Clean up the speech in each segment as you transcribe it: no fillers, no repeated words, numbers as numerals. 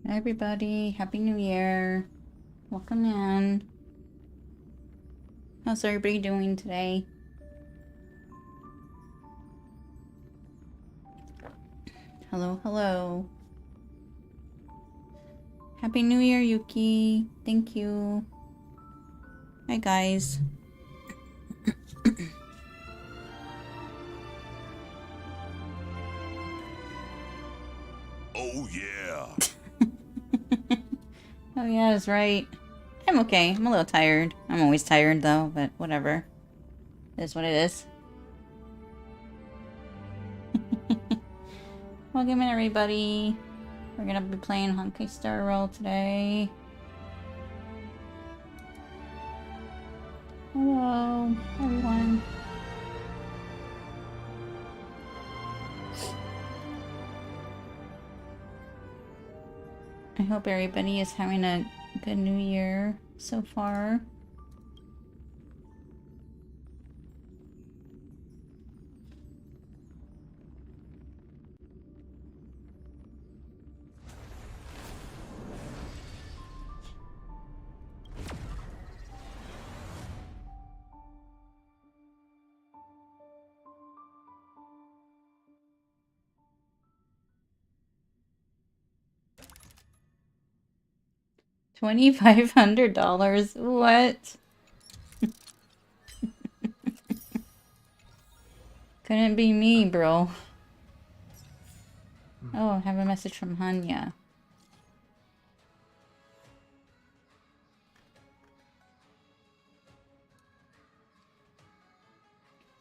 Hi everybody, Happy New Year. Welcome in. How's everybody doing today? Hello, hello. Happy New Year, Yuki. Thank you. Hi guys. Oh yeah. Oh yeah, that's right. I'm okay. I'm a little tired. I'm always tired though, but whatever. It is what it is. Welcome in everybody. We're gonna be playing Honkai Star Rail today. Hello, everyone. I hope everybody is having a good new year so far. $2,500? What? Couldn't be me, bro. Oh, I have a message from Hanya.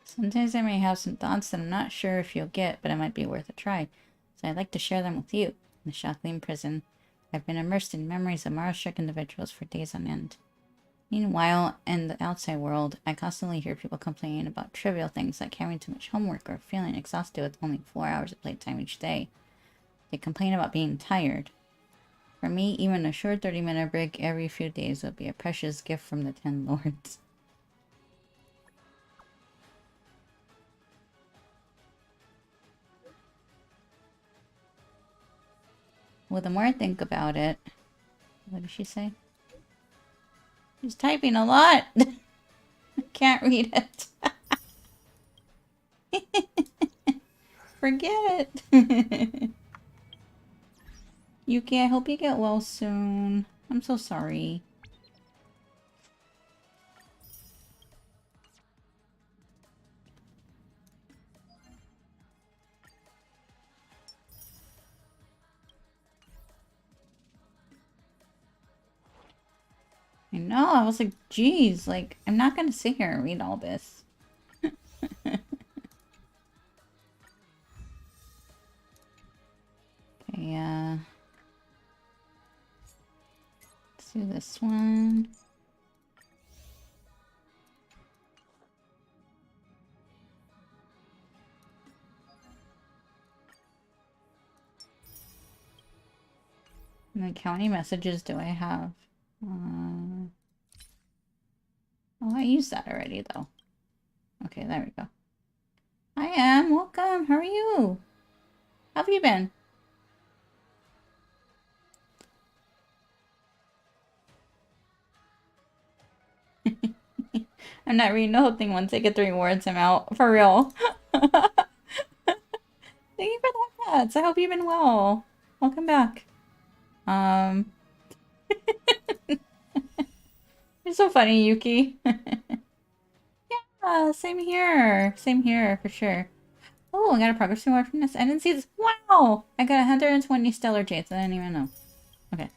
Sometimes I may have some thoughts that I'm not sure if you'll get, but it might be worth a try. So I'd like to share them with you. In the Shaolin prison, I've been immersed in memories of Mara-struck individuals for days on end. Meanwhile, in the outside world, I constantly hear people complaining about trivial things like having too much homework or feeling exhausted with only 4 hours of playtime each day. They complain about being tired. For me, even a short 30-minute break every few days would be a precious gift from the Ten Lords. Well, the more I think about it... What did she say? She's typing a lot! I can't read it. Forget it. Yuki, I hope you get well soon. I'm so sorry. I know, I was like, geez, like, I'm not gonna sit here and read all this. Okay, let's do this one. And then how many messages do I have? Oh, I used that already, though. Okay, there we go. I am. Welcome. How are you? How have you been? I'm not reading the whole thing. Once I get the rewards, I'm out. For real. Thank you for that, Pets. I hope you've been well. Welcome back. You're so funny, Yuki. Yeah, same here. Same here, for sure. Oh, I got a progress reward from this. I didn't see this. Wow! I got 120 stellar jades. I didn't even know. Okay.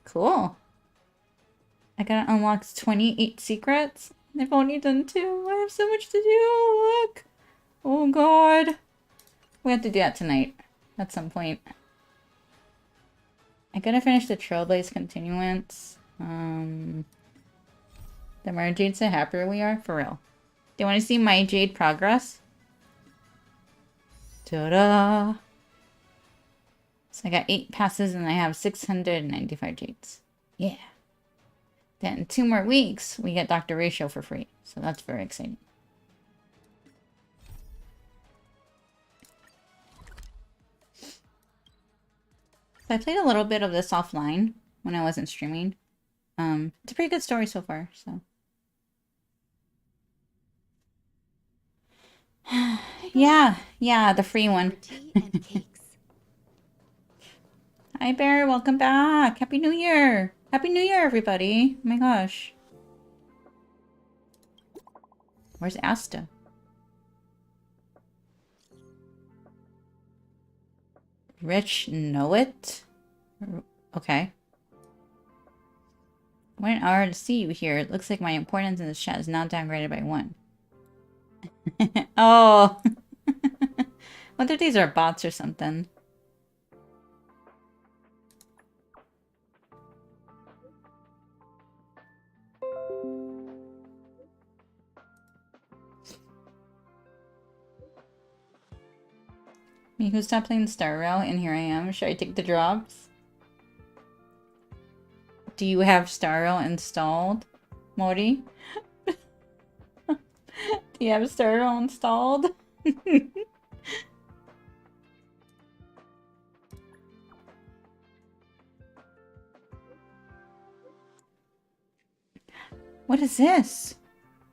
Cool. I gotta unlock 28 secrets. I've only done 2. I have so much to do. Look. Oh, God. We have to do that tonight. At some point. I gotta finish the Trailblaze continuance. The more jades, the happier we are. For real. Do you want to see my jade progress? Ta-da! So I got 8 passes and I have 695 jades. Yeah. Then in 2 more weeks, we get Dr. Ratio for free. So that's very exciting. So I played a little bit of this offline when I wasn't streaming. It's a pretty good story so far, so. Yeah, the free one. Hi, Bear. Welcome back. Happy New Year. Happy New Year, everybody. Oh my gosh. Where's Asta? Rich know it? Okay. What an honor to see you here. It looks like my importance in this chat is now downgraded by 1. Oh. Wonder if these are bots or something. Miku, stop playing Star Rail, and here I am. Should I take the drops? Do you have Star Rail installed, Mori? Do you have Star Rail installed? What is this?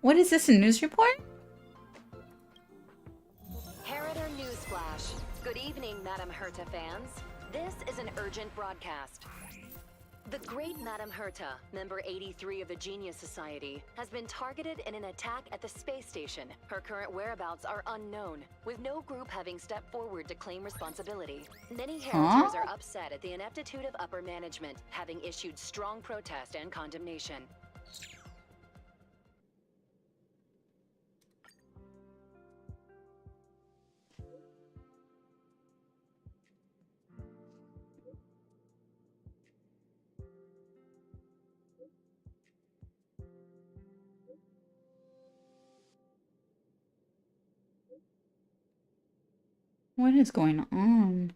What is this, a news report? Harrider Newsflash. Good evening, Madame Herta fans. This is an urgent broadcast. The great Madame Herta, member 83 of the Genius Society, has been targeted in an attack at the space station. Her current whereabouts are unknown, with no group having stepped forward to claim responsibility. Many Heriters are upset at the ineptitude of upper management, having issued strong protest and condemnation. What is going on?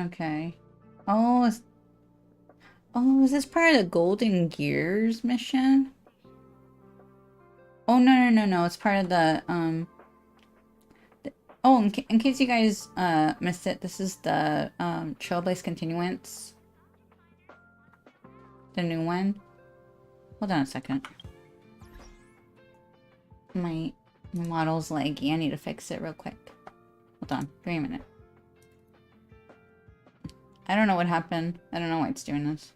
Okay. Oh, is this part of the Golden Gears mission? Oh, no. It's part of the, oh, in case you guys, missed it, this is the, Trailblaze Continuance. The new one. Hold on a second. My model's laggy. I need to fix it real quick. Hold on. Give me a minute. I don't know what happened. I don't know why it's doing this.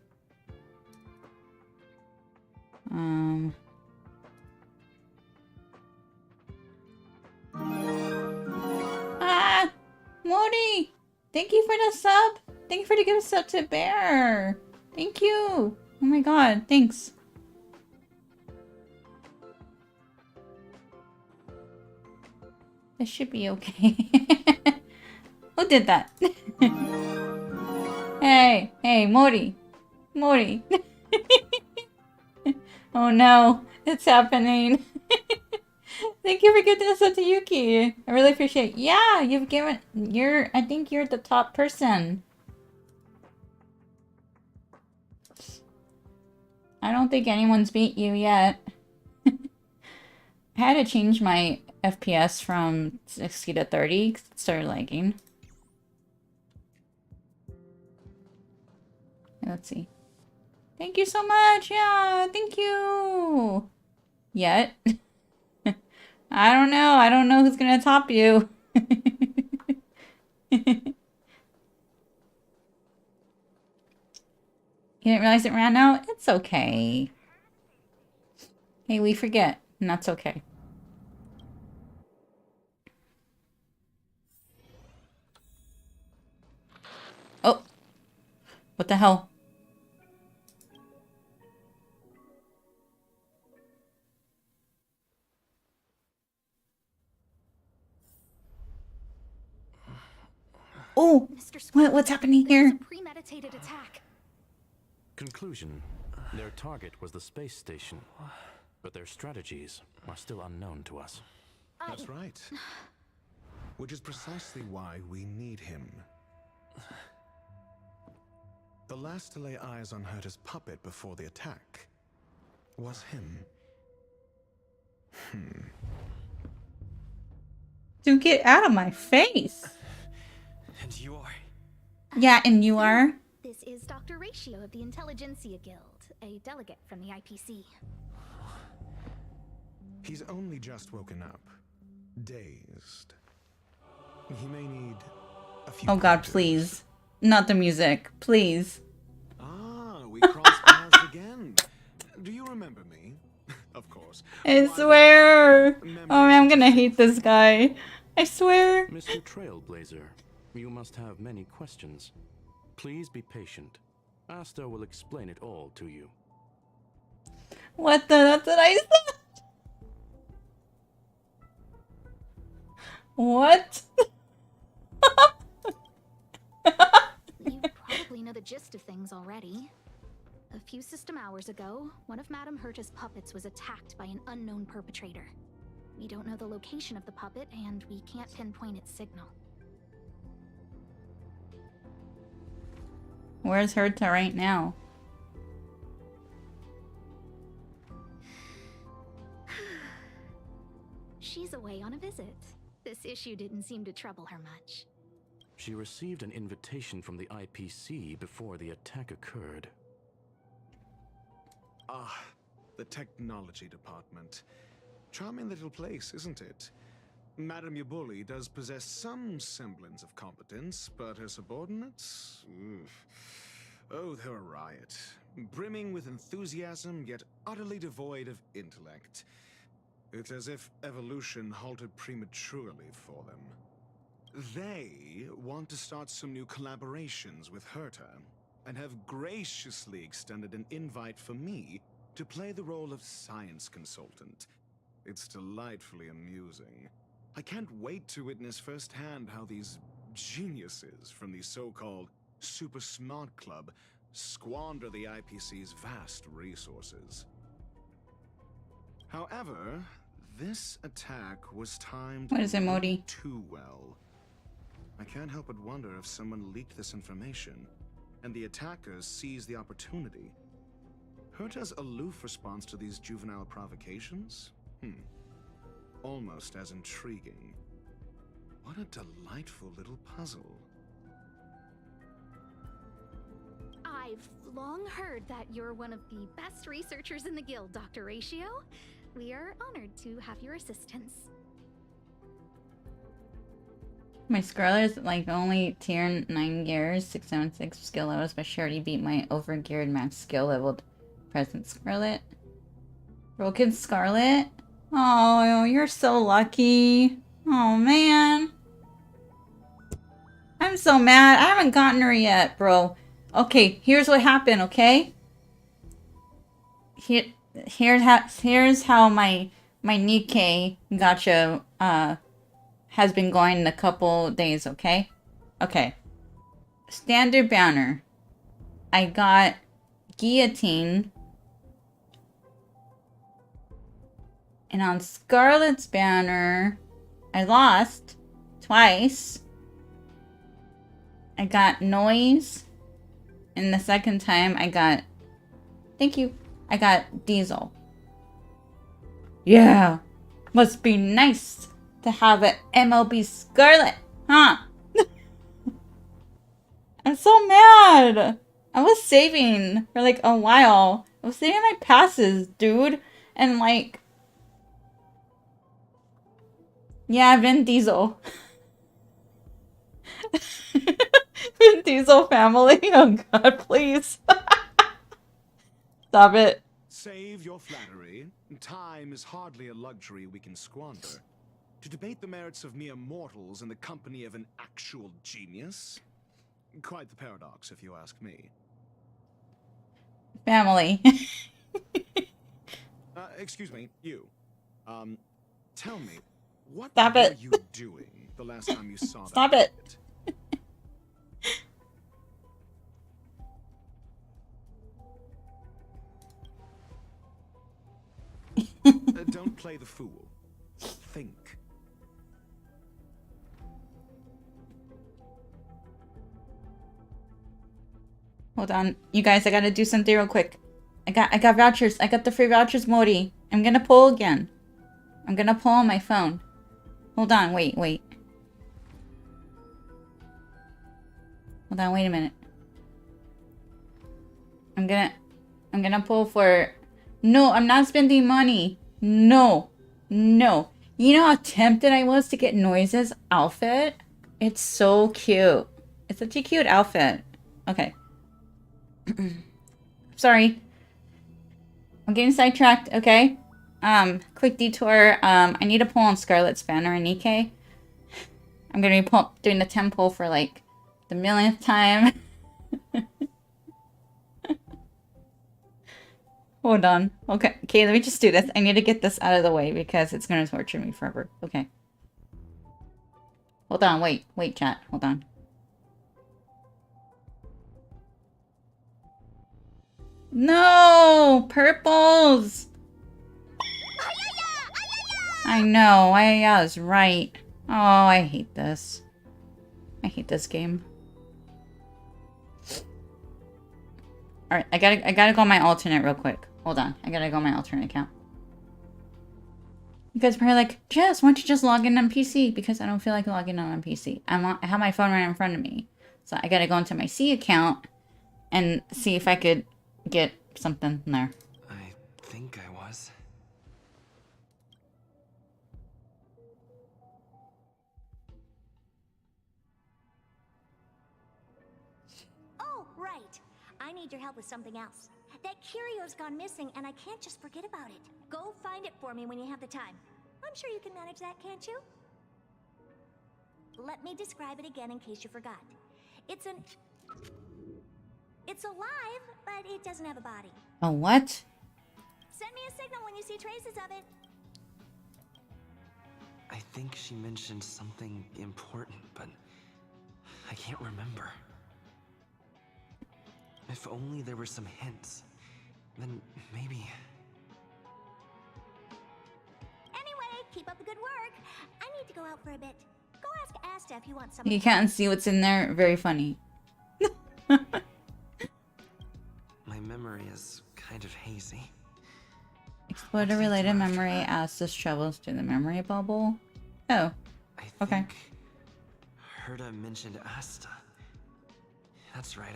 Ah! Mori! Thank you for the sub! Thank you for the gift sub to Bear! Thank you! Oh my god, thanks. This should be okay. Who did that? Hey, Mori! Mori! Oh no, it's happening. Thank you for giving this up to Yuki. I really appreciate it. Yeah, you've given... I think you're the top person. I don't think anyone's beat you yet. I had to change my FPS from 60 to 30 because it started lagging. Let's see. Thank you so much. Yeah, thank you. Yet. I don't know. I don't know who's gonna top you. You didn't realize it ran out? It's okay. Hey, we forget. And that's okay. What the hell? Oh, what's happening here? This is a premeditated attack. Conclusion: their target was the space station, but their strategies are still unknown to us. That's right. Which is precisely why we need him. The last to lay eyes on Herta's puppet before the attack was him. Dude, get out of my face. And you are? Yeah, and you are? This is Dr. Ratio of the Intelligentsia Guild, a delegate from the IPC. He's only just woken up, dazed. He may need a few Oh god, pointers. please. Not the music. Please. Ah, we crossed paths again. Do you remember me? Of course. I Why swear. would- Oh man, I'm gonna hate this guy. I swear. Mr. Trailblazer, you must have many questions. Please be patient. Asta will explain it all to you. What the? That's what I said. What? You probably know the gist of things already. A few system hours ago, one of Madame Herta's puppets was attacked by an unknown perpetrator. We don't know the location of the puppet, and we can't pinpoint its signal. Where's Herta right now? She's away on a visit. This issue didn't seem to trouble her much. She received an invitation from the IPC before the attack occurred. Ah, the technology department. Charming little place, isn't it? Madame Yabuli does possess some semblance of competence, but her subordinates? Oof. Oh, they're a riot. Brimming with enthusiasm, yet utterly devoid of intellect. It's as if evolution halted prematurely for them. They want to start some new collaborations with Herta, and have graciously extended an invite for me to play the role of science consultant. It's delightfully amusing. I can't wait to witness firsthand how these geniuses from the so-called Super Smart Club squander the IPC's vast resources. However, this attack was timed What is it, Modi? too well. I can't help but wonder if someone leaked this information, and the attackers seized the opportunity. Herta's aloof response to these juvenile provocations? Almost as intriguing. What a delightful little puzzle. I've long heard that you're one of the best researchers in the guild, Dr. Ratio. We are honored to have your assistance. My Scarlet is like only tier 9 gears, 676 skill levels, but she already beat my overgeared max skill leveled present Scarlet. Broken Scarlet? Oh, you're so lucky. Oh man. I'm so mad. I haven't gotten her yet, bro. Okay, here's what happened, okay? Here's how my Nikkei gacha has been going in a couple days, okay? Okay. Standard banner. I got guillotine. And on Scarlet's banner, I lost twice. I got noise. And the second time I got... Thank you. I got Diesel. Yeah. Must be nice to have an MLB Scarlet, huh? I'm so mad. I was saving for like a while. I was saving my passes, dude. And like... Yeah, Vin Diesel. Vin Diesel family. Oh god, please. Stop it. Save your flattery. Time is hardly a luxury we can squander. To debate the merits of mere mortals in the company of an actual genius? Quite the paradox, if you ask me. Family. Excuse me, you. Tell me, what Stop were it. you doing the last time you saw Stop that it. puppet? Don't play the fool. Think. Hold on. You guys, I gotta do something real quick. I got vouchers. I got the free vouchers, Modi. I'm gonna pull again. I'm gonna pull on my phone. Hold on, wait. Hold on, wait a minute. I'm gonna pull for... No, I'm not spending money. No. You know how tempted I was to get Noise's outfit? It's so cute. It's such a cute outfit. Okay. Sorry. I'm getting sidetracked, okay? Quick detour. I need to pull on Scarlet Spanner and Nikkei. I'm gonna be doing the 10 pull for like the millionth time. Hold on. Okay, let me just do this. I need to get this out of the way because it's gonna torture me forever. Okay. Hold on, wait, chat. Hold on. No! Purples! I know, Ayaya is right. Oh, I hate this. I hate this game. Alright, I gotta go on my alternate real quick. Hold on, I gotta go on my alternate account. You guys are probably like, Jess, why don't you just log in on PC? Because I don't feel like logging in on PC. I have my phone right in front of me. So I gotta go into my C account and see if I could get something in there. I think I was. Oh, right. I need your help with something else. That curio's gone missing, and I can't just forget about it. Go find it for me when you have the time. I'm sure you can manage that, can't you? Let me describe it again in case you forgot. It's alive, but it doesn't have a body. A what? Send me a signal when you see traces of it. I think she mentioned something important, but I can't remember. If only there were some hints, then maybe... Anyway, keep up the good work. I need to go out for a bit. Go ask Asta if you want some. You can't see what's in there. Very funny. My memory is kind of hazy. Explode a related memory as this travels through the memory bubble. Oh, I okay. think Herta mentioned Asta. That's right.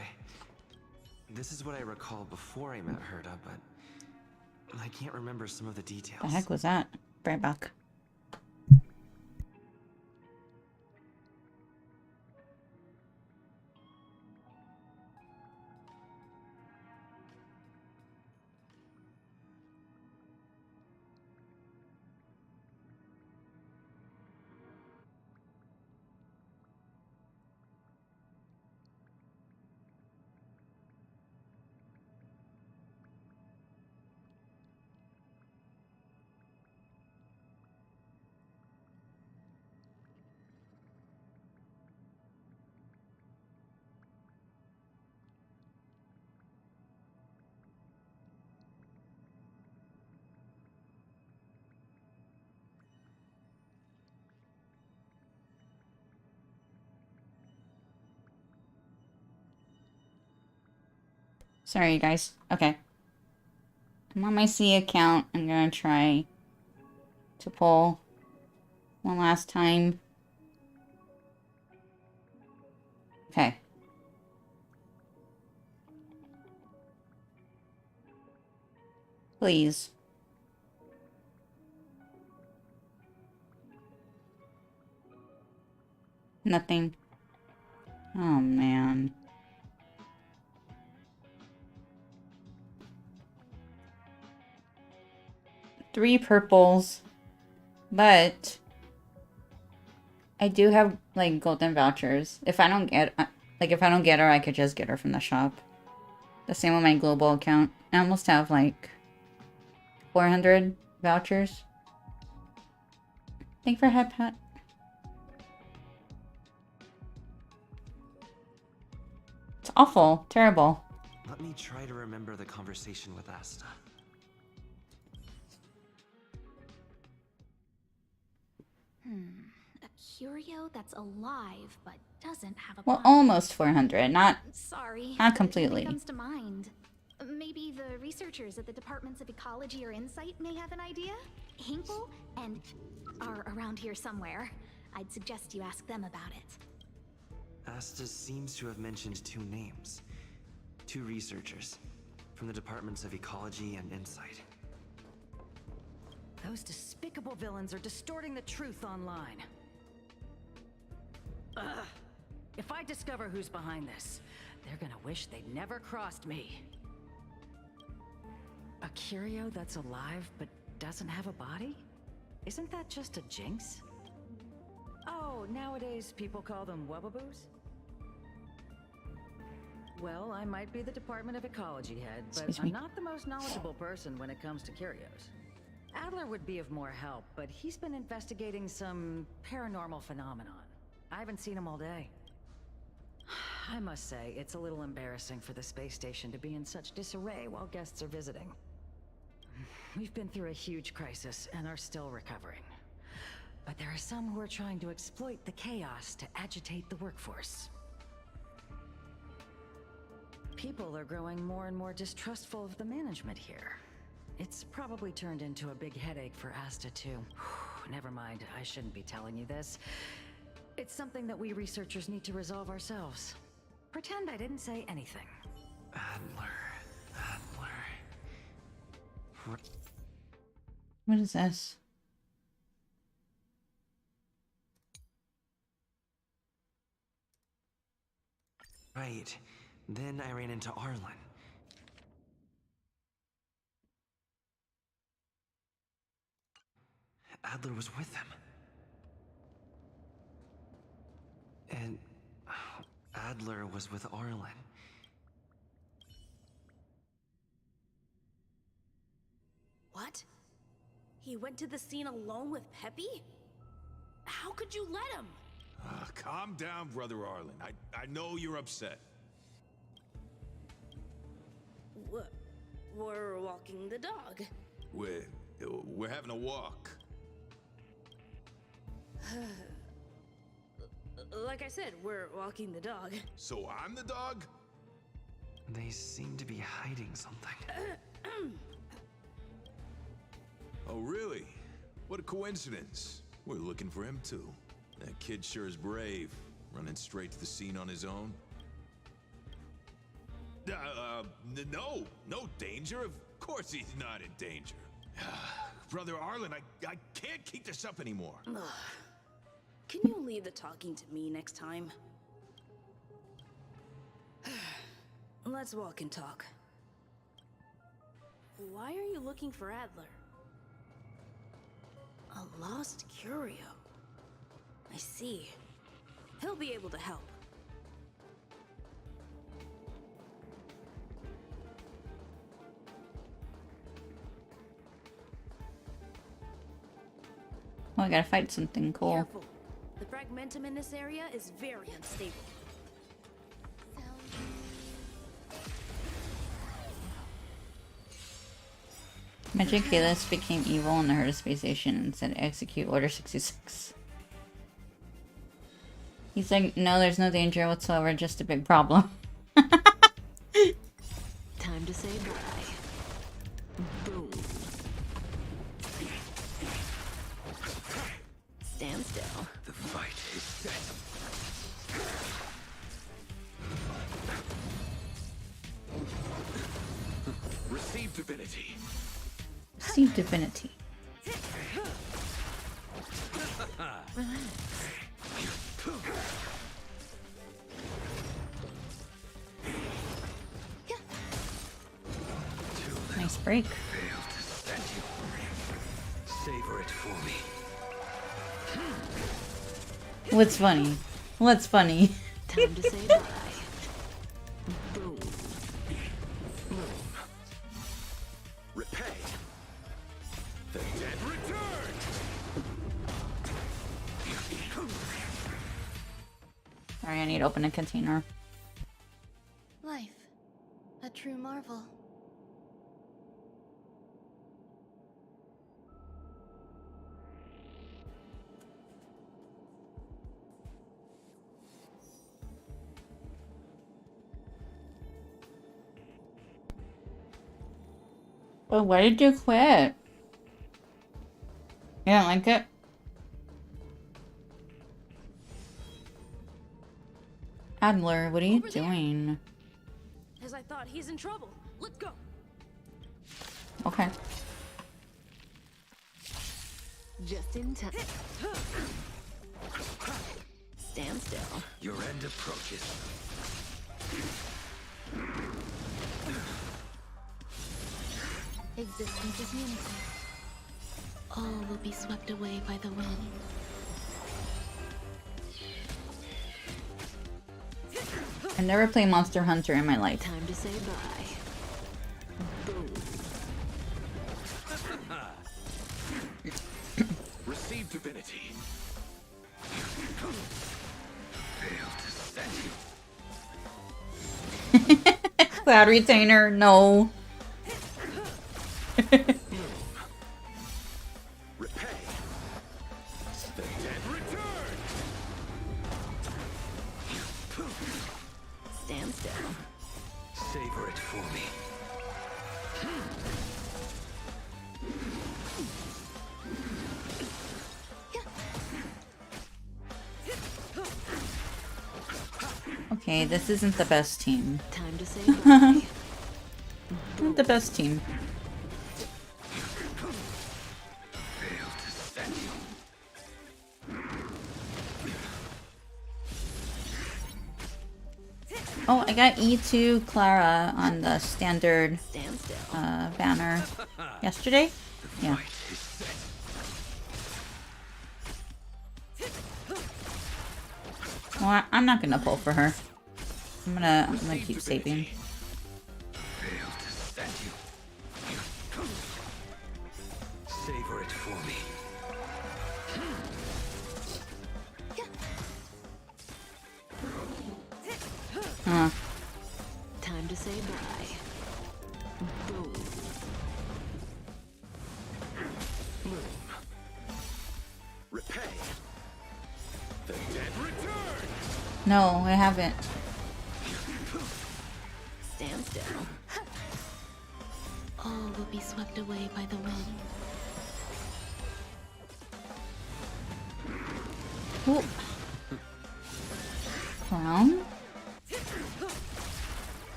This is what I recall before I met Herta, but I can't remember some of the details. The heck was that? Right back. Sorry, you guys. Okay. I'm on my C account. I'm gonna try to pull one last time. Okay. Please. Nothing. Oh, man. Three purples. But I do have, like, golden vouchers. If I don't get, if I don't get her, I could just get her from the shop. The same with my global account. I almost have like 400 vouchers. Thank you for head pat. It's awful. Terrible. Let me try to remember the conversation with Asta. A curio that's alive but doesn't have a Well, body. almost 400. Not Sorry, not but completely. nothing comes to mind. Maybe the researchers at the Departments of Ecology or Insight may have an idea? Hinkle and are around here somewhere. I'd suggest you ask them about it. Asta seems to have mentioned two names. Two researchers from the Departments of Ecology and Insight. Those despicable villains are distorting the truth online. Ugh. If I discover who's behind this, they're gonna wish they'd never crossed me. A curio that's alive but doesn't have a body? Isn't that just a jinx? Oh, nowadays people call them wubbaboos? Well, I might be the Department of Ecology head, but Excuse me. I'm not the most knowledgeable person when it comes to curios. Adler would be of more help, but he's been investigating some paranormal phenomenon. I haven't seen him all day. I must say, it's a little embarrassing for the space station to be in such disarray while guests are visiting. We've been through a huge crisis and are still recovering. But there are some who are trying to exploit the chaos to agitate the workforce. People are growing more and more distrustful of the management here. It's probably turned into a big headache for Asta too. Never mind, I shouldn't be telling you this. It's something that we researchers need to resolve ourselves. Pretend I didn't say anything. Adler. What is this? Right. Then I ran into Arlen. Adler was with them. And Adler was with Arlen. What? He went to the scene alone with Peppy? How could you let him? Calm down, Brother Arlen. I know you're upset. We're walking the dog. We're having a walk. Like I said, we're walking the dog. So I'm the dog? They seem to be hiding something. Oh, really? What a coincidence. We're looking for him, too. That kid sure is brave, running straight to the scene on his own. No danger. Of course he's not in danger. Brother Arlen, I can't keep this up anymore. Can you leave the talking to me next time? Let's walk and talk. Why are you looking for Adler? A lost curio. I see. He'll be able to help. Oh, I gotta fight something cool. Careful. The fragmentum in this area is very unstable. Magiculus became evil on the Herta space station and said execute Order 66. He's like, no, there's no danger whatsoever, just a big problem. Time to say bye. Boom. Stand still. The fight is set. Receive divinity. See divinity. Nice break. Failed to set you free. Savor it for me. What's funny? What's funny? Time to say bye. Boom. I need to open a container. Life. A true marvel. But why did you quit? You don't like it? Adler, what are you doing? As I thought, he's in trouble. Let's go. Okay. Just in time. Stand still. Your end approaches. Existence is unity. All will be swept away by the wind. I never played Monster Hunter in my life. Time to say bye. Boom. Receive divinity. Fail to stand you. Cloud Retainer, no. Repay. The dead return. Stand still. Savor it for me. Okay, this isn't the best team. Time to say bye. Not the best team. Fail to stand you. Oh, I got E2 Clara on the standard Stand still. banner yesterday. Yeah. Well, I'm not gonna pull for her. I'm gonna keep Sapien. Fail to stand you. Savor it for me. Huh. Time to say bye. Boom. Repay. The dead return. No, I haven't. Stand still. All will be swept away by the wind. Ooh. Clown?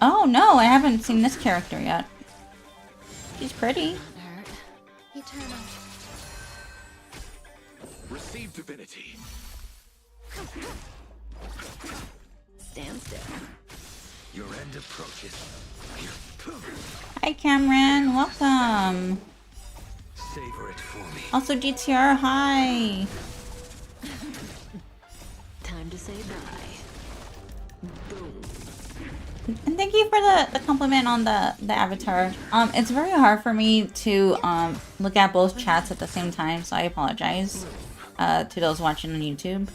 Oh no, I haven't seen this character yet. She's pretty. Eternal. Receive divinity. Stand still. Your end approaches. Hi Cameron, welcome. Savor it for me. Also GTR, hi. Time to say bye. Boom. And thank you for the compliment on the avatar. It's very hard for me to look at both chats at the same time, so I apologize to those watching on YouTube.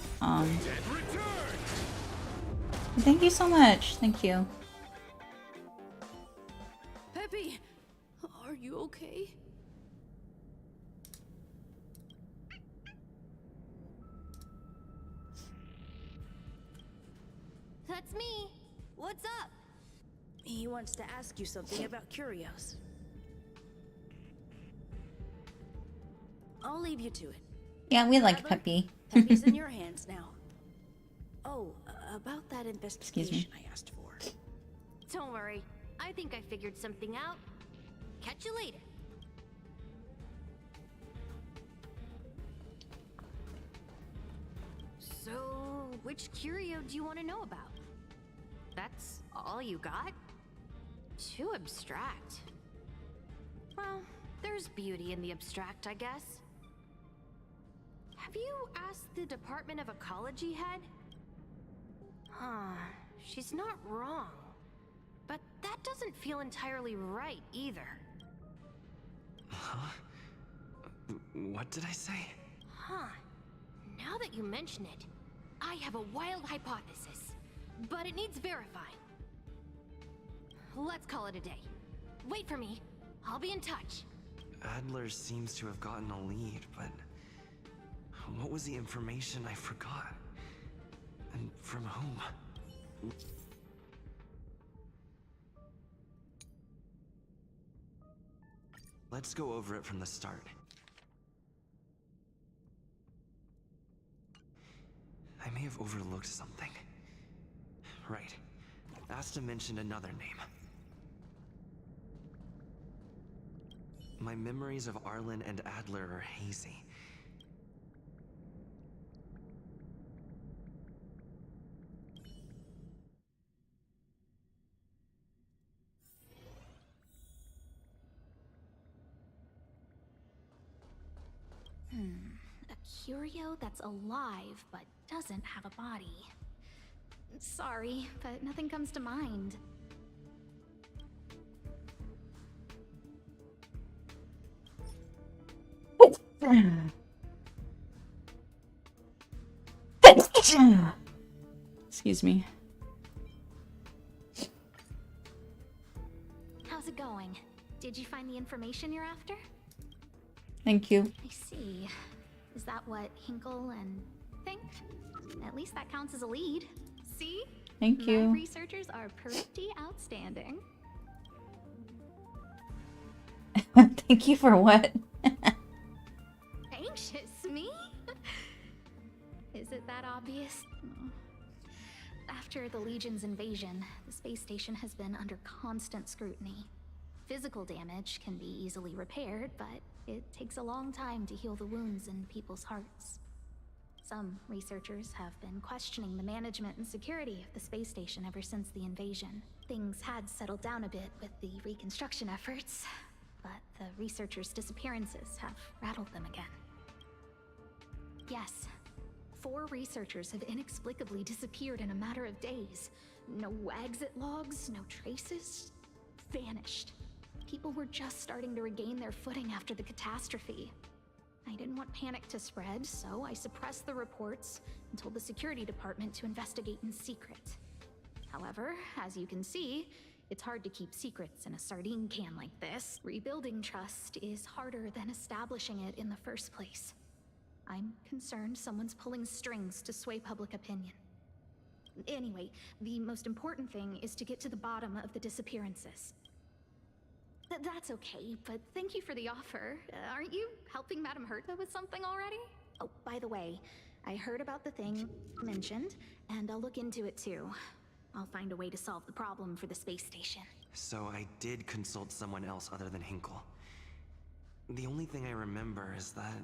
Thank you so much. Thank you. Peppy, are you okay? That's me. What's up? He wants to ask you something about Curios. I'll leave you to it. Yeah, we like Adler, Peppy. Peppy's in your hands now. Oh, about that investigation I asked for. Don't worry. I think I figured something out. Catch you later. So, which curio do you want to know about? That's all you got? Too abstract. Well, there's beauty in the abstract, I guess. Have you asked the Department of Ecology head? Huh, she's not wrong. But that doesn't feel entirely right either. Huh? What did I say? Huh. Now that you mention it, I have a wild hypothesis, but it needs verifying. Let's call it a day. Wait for me. I'll be in touch. Adler seems to have gotten a lead, but what was the information I forgot? And from whom? Let's go over it from the start. I may have overlooked something. Right. Asta mentioned another name. My memories of Arlen and Adler are hazy. A curio that's alive but doesn't have a body. Sorry, but nothing comes to mind. Excuse me. How's it going? Did you find the information you're after? Thank you. I see. Is that what Hinkle and think? At least that counts as a lead. See? Thank My you. researchers are pretty outstanding. Thank you for what? Anxious, me? Is it that obvious? After the Legion's invasion, the space station has been under constant scrutiny. Physical damage can be easily repaired, but it takes a long time to heal the wounds in people's hearts. Some researchers have been questioning the management and security of the space station ever since the invasion. Things had settled down a bit with the reconstruction efforts, but the researchers' disappearances have rattled them again. Yes, 4 researchers have inexplicably disappeared in a matter of days. No exit logs, no traces. Vanished. People were just starting to regain their footing after the catastrophe. I didn't want panic to spread, so I suppressed the reports and told the security department to investigate in secret. However, as you can see, it's hard to keep secrets in a sardine can like this. Rebuilding trust is harder than establishing it in the first place. I'm concerned someone's pulling strings to sway public opinion. Anyway, the most important thing is to get to the bottom of the disappearances. That's okay, but thank you for the offer. Aren't you helping Madame Herta with something already? Oh, by the way, I heard about the thing mentioned, and I'll look into it too. I'll find a way to solve the problem for the space station. So I did consult someone else other than Hinkle. The only thing I remember is that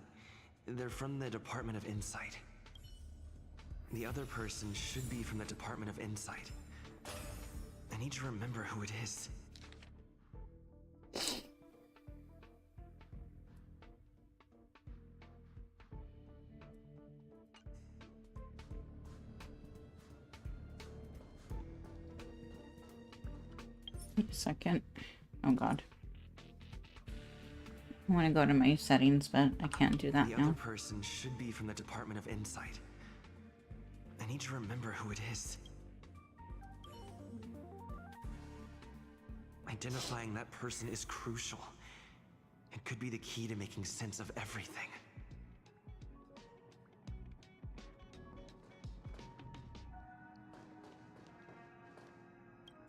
they're from the Department of Insight. The other person should be from the Department of Insight. I need to remember who it is. Wait a second. Oh god. I want to go to my settings, but I can't do that The now. other person should be from the Department of Insight. I need to remember who it is. Identifying that person is crucial. It could be the key to making sense of everything.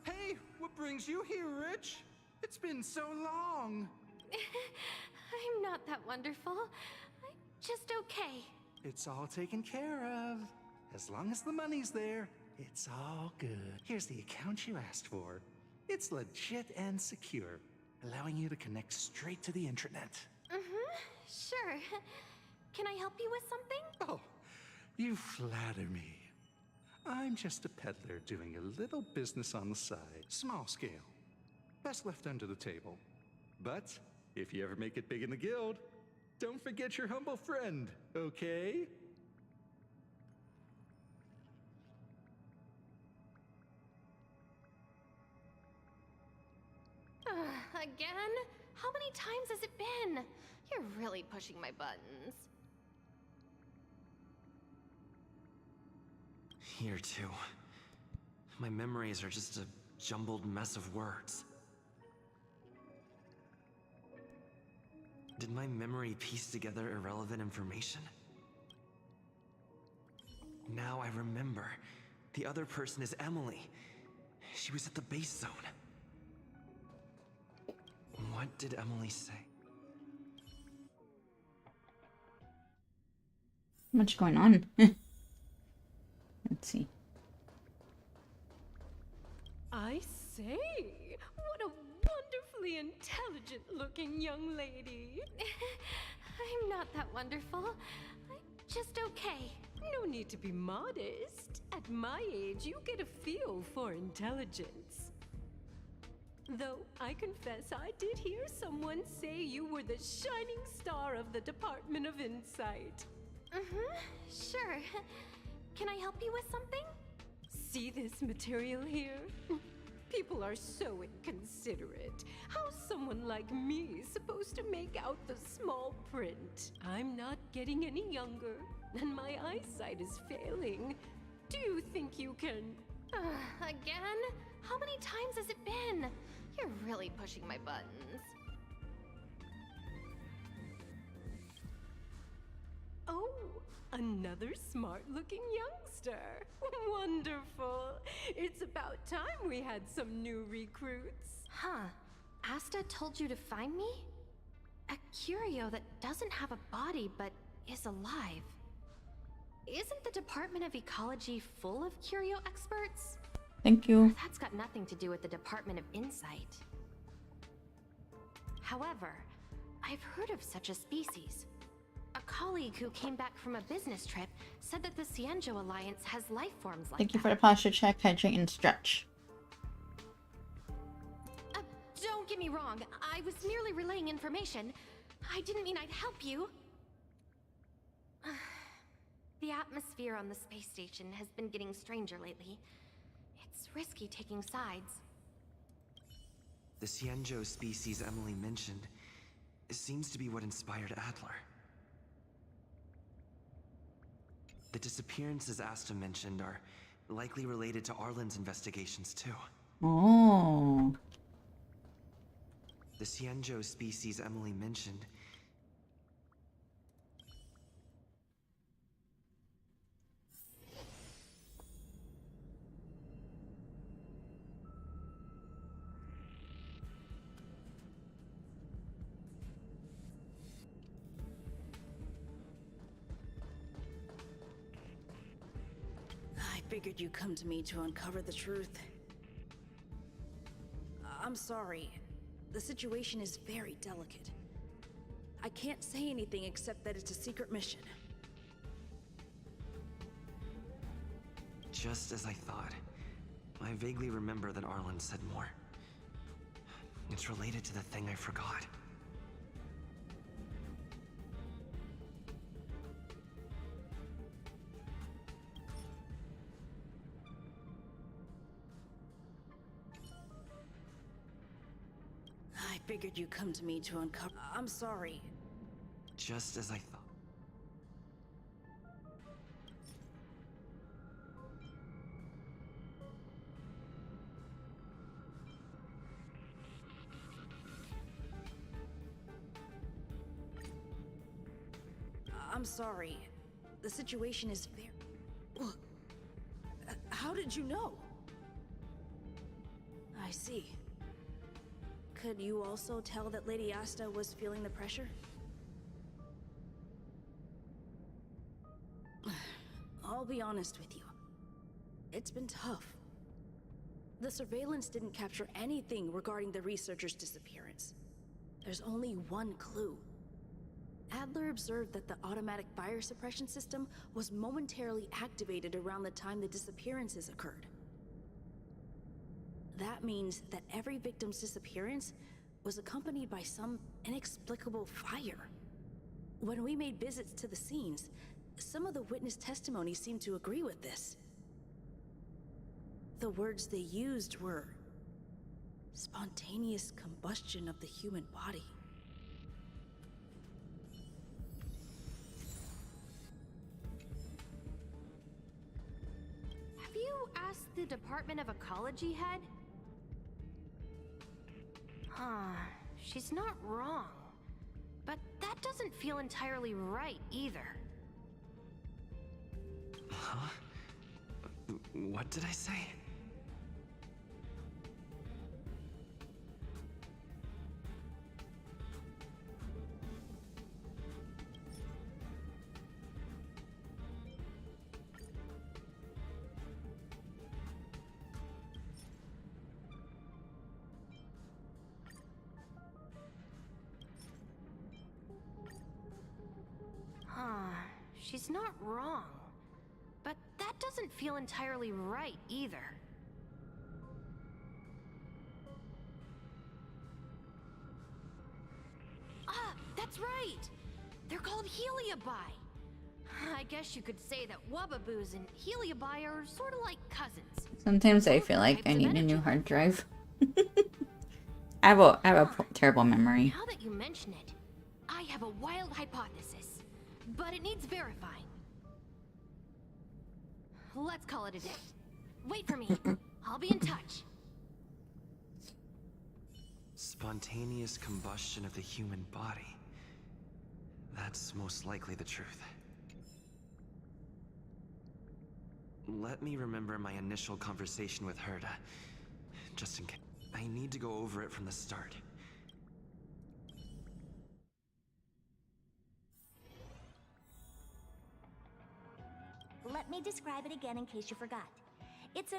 Hey, what brings you here, Rich? It's been so long. I'm not that wonderful. I'm just okay. It's all taken care of. As long as the money's there, it's all good. Here's the account you asked for. It's legit and secure, allowing you to connect straight to the intranet. Sure. Can I help you with something? Oh, you flatter me. I'm just a peddler doing a little business on the side. Small scale. Best left under the table. But if you ever make it big in the guild, don't forget your humble friend, okay? Again? How many times has it been? You're really pushing my buttons. Here, too. My memories are just a jumbled mess of words. Did my memory piece together irrelevant information? Now I remember. The other person is Emily. She was at the base zone. What did Emily say? Much going on. Let's see. I say, what a wonderfully intelligent-looking young lady. I'm not that wonderful. I'm just okay. No need to be modest. At my age, you get a feel for intelligence. Though I confess I did hear someone say you were the shining star of the Department of Insight. Sure. Can I help you with something? See this material here? People are so inconsiderate. How's someone like me supposed to make out the small print? I'm not getting any younger, and my eyesight is failing. Do you think you can... Again? How many times has it been? You're really pushing my buttons. Oh, another smart-looking youngster. Wonderful. It's about time we had some new recruits. Huh. Asta told you to find me? A curio that doesn't have a body but is alive. Isn't the Department of Ecology full of curio experts? Thank you. That's got nothing to do with the Department of Insight. However, I've heard of such a species. A colleague who came back from a business trip said that the Cienjo Alliance has life forms like Thank you for that. the posture check, hydrate, and stretch. Don't get me wrong. I was merely relaying information. I didn't mean I'd help you. The atmosphere on the space station has been getting stranger lately. It's risky taking sides. The Cienjo species Emily mentioned seems to be what inspired Adler. The disappearances Asta mentioned are likely related to Arlen's investigations too. Oh. The Cienjo species Emily mentioned I figured you'd come to me to uncover the truth. I'm sorry. The situation is very delicate. I can't say anything except that it's a secret mission. just as I thought. I vaguely remember that Arlen said more. It's related to the thing I forgot. I figured you'd come to me to uncover... I'm sorry. Just as I thought. I'm sorry. The situation is very... How did you know? I see. Could you also tell that Lady Asta was feeling the pressure? I'll be honest with you. It's been tough. The surveillance didn't capture anything regarding the researcher's disappearance. There's only one clue. Adler observed that the automatic fire suppression system was momentarily activated around the time the disappearances occurred. That means that every victim's disappearance was accompanied by some inexplicable fire. When we made visits to the scenes, some of the witness testimony seemed to agree with this. The words they used were spontaneous combustion of the human body. ask the Department of Ecology head? Huh, she's not wrong. But that doesn't feel entirely right either. Huh? What did I say? She's not wrong. But that doesn't feel entirely right either. Ah, that's right! They're called Heliobi. I guess you could say that Wubbaboos and Heliobi are sort of like cousins. Sometimes I feel like I need a new hard drive. I have a terrible memory. Now that you mention it, I have a wild hypothesis, but it needs verifying. Let's call it a day. Wait for me. I'll be in touch. Spontaneous combustion of the human body. That's most likely the truth. Let me remember my initial conversation with Herta, just in case. I need to go over it from the start. Let me describe it again in case you forgot. It's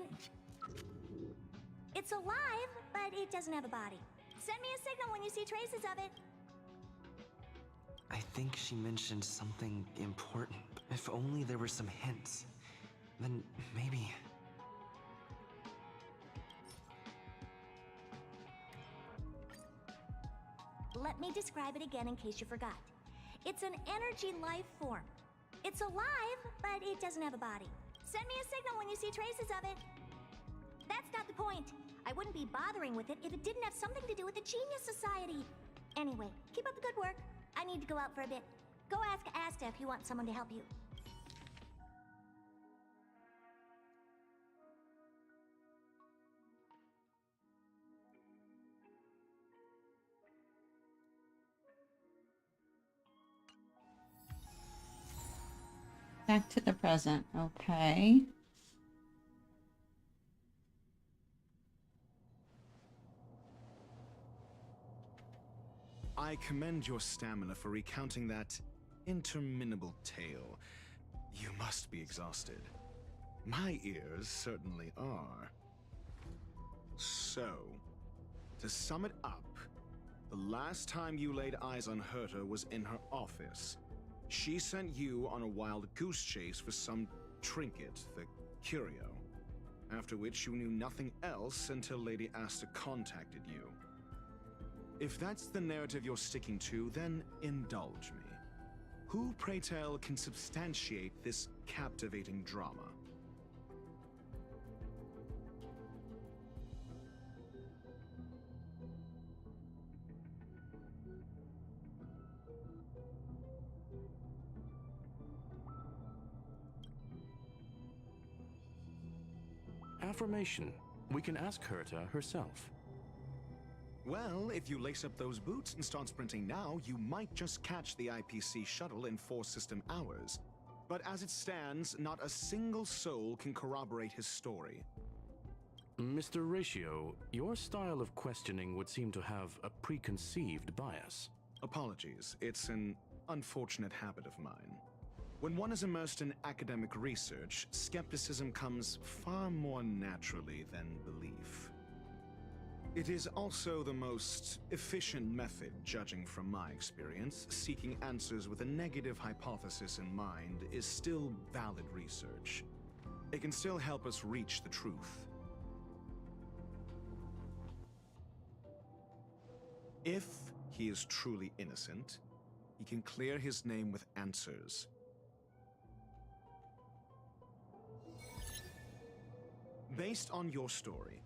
alive, but it doesn't have a body. Send me a signal when you see traces of it. I think she mentioned something important. If only there were some hints. Then maybe... Let me describe it again in case you forgot. It's an energy life form. It's alive, but it doesn't have a body. Send me a signal when you see traces of it. That's not the point. I wouldn't be bothering with it if it didn't have something to do with the Genius Society. Anyway, keep up the good work. I need to go out for a bit. Go ask Asta if you want someone to help you. Back to the present. Okay. I commend your stamina for recounting that interminable tale. You must be exhausted. My ears certainly are. So, to sum it up, the last time you laid eyes on Herta was in her office. She sent you on a wild goose chase for some trinket, the curio. After which you knew nothing else until Lady Asta contacted you. If that's the narrative you're sticking to, then indulge me. Who, pray tell, can substantiate this captivating drama? Affirmation. We can ask Herta herself. Well, if you lace up those boots and start sprinting now, you might just catch the IPC shuttle in 4 system hours. But as it stands, not a single soul can corroborate his story. Mr. Ratio, your style of questioning would seem to have a preconceived bias. Apologies, it's an unfortunate habit of mine. When one is immersed in academic research, skepticism comes far more naturally than belief. It is also the most efficient method, judging from my experience. Seeking answers with a negative hypothesis in mind is still valid research. It can still help us reach the truth. If he is truly innocent, he can clear his name with answers. Based on your story,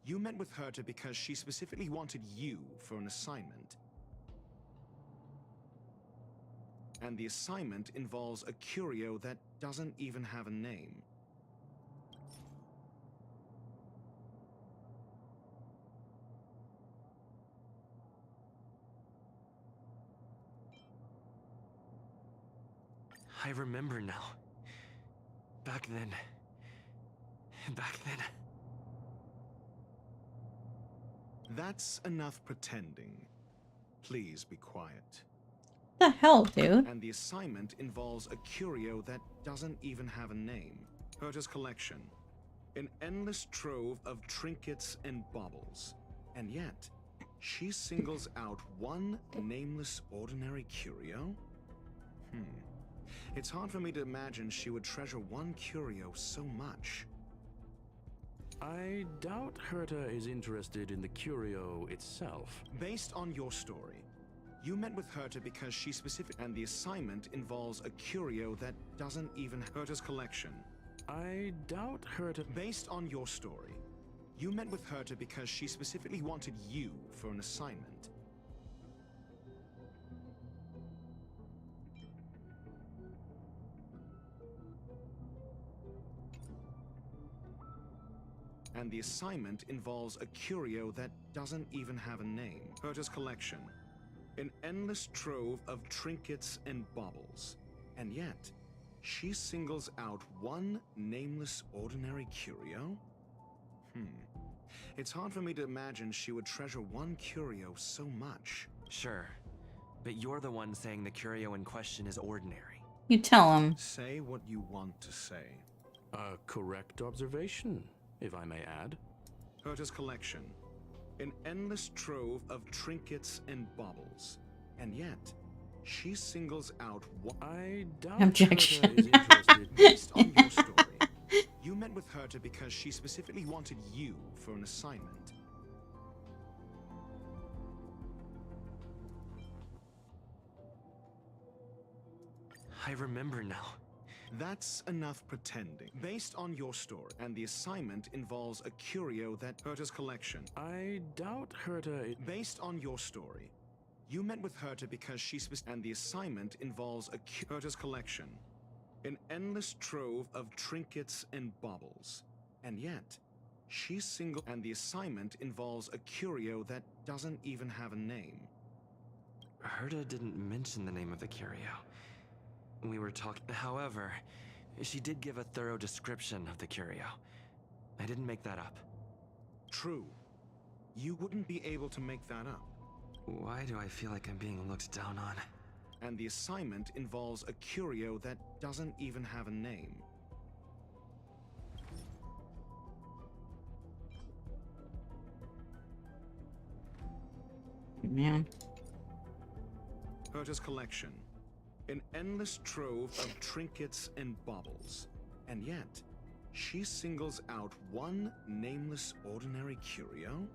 you met with Herta because she specifically wanted you for an assignment. And the assignment involves a curio that doesn't even have a name. I remember now. Back then. That's enough pretending. Please be quiet. The hell, dude? And the assignment involves a curio that doesn't even have a name. Herta's collection. An endless trove of trinkets and baubles. And yet, she singles out one nameless ordinary curio? It's hard for me to imagine she would treasure one curio so much. I doubt Herta is interested in the curio itself. Based on your story, you met with Herta because she and the assignment involves a curio that doesn't even Herta's collection. I doubt Herta. Based on your story, you met with Herta because she specifically wanted you for an assignment. And the assignment involves a curio that doesn't even have a name. Herta's collection. An endless trove of trinkets and baubles. And yet, she singles out one nameless ordinary curio? It's hard for me to imagine she would treasure one curio so much. Sure, but you're the one saying the curio in question is ordinary. You tell him. Say what you want to say. A correct observation, if I may add. Herta's collection. An endless trove of trinkets and baubles. And yet, she singles out one... I doubt Objection. Herta is interested. Based on your story, you met with Herta because she specifically wanted you for an assignment. I remember now. That's enough pretending. Based on your story, and the assignment involves a curio that Herta's collection. I doubt Herta is... Based on your story, you met with Herta because she and the assignment involves a Herta's collection. An endless trove of trinkets and baubles. And yet, she and the assignment involves a curio that doesn't even have a name. Herta didn't mention the name of the curio. We were talking... However, she did give a thorough description of the curio. I didn't make that up. True. You wouldn't be able to make that up. Why do I feel like I'm being looked down on? And the assignment involves a curio that doesn't even have a name. Man. Herta's collection. An endless trove of trinkets and baubles. And yet, she singles out one nameless ordinary curio?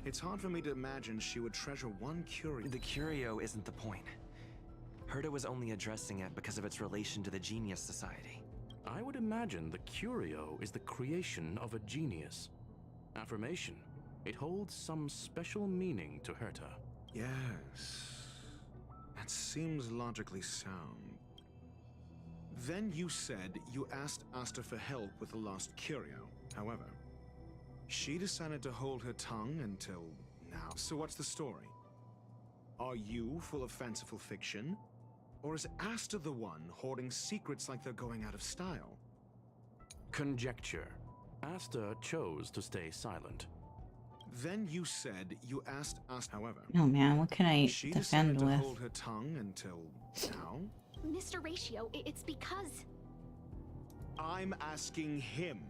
It's hard for me to imagine she would treasure one curio. The curio isn't the point. Herta was only addressing it because of its relation to the Genius Society. I would imagine the curio is the creation of a genius. Affirmation. It holds some special meaning to Herta. Yes. That seems logically sound. Then you said you asked Asta for help with the lost curio. However, she decided to hold her tongue until now. So what's the story? Are you full of fanciful fiction? Or is Asta the one hoarding secrets like they're going out of style? Conjecture. Asta chose to stay silent. Then you said you asked us, however. Oh man, what can I she defend decided to with? hold her tongue until now? Mr. Ratio, it's because... I'm asking him,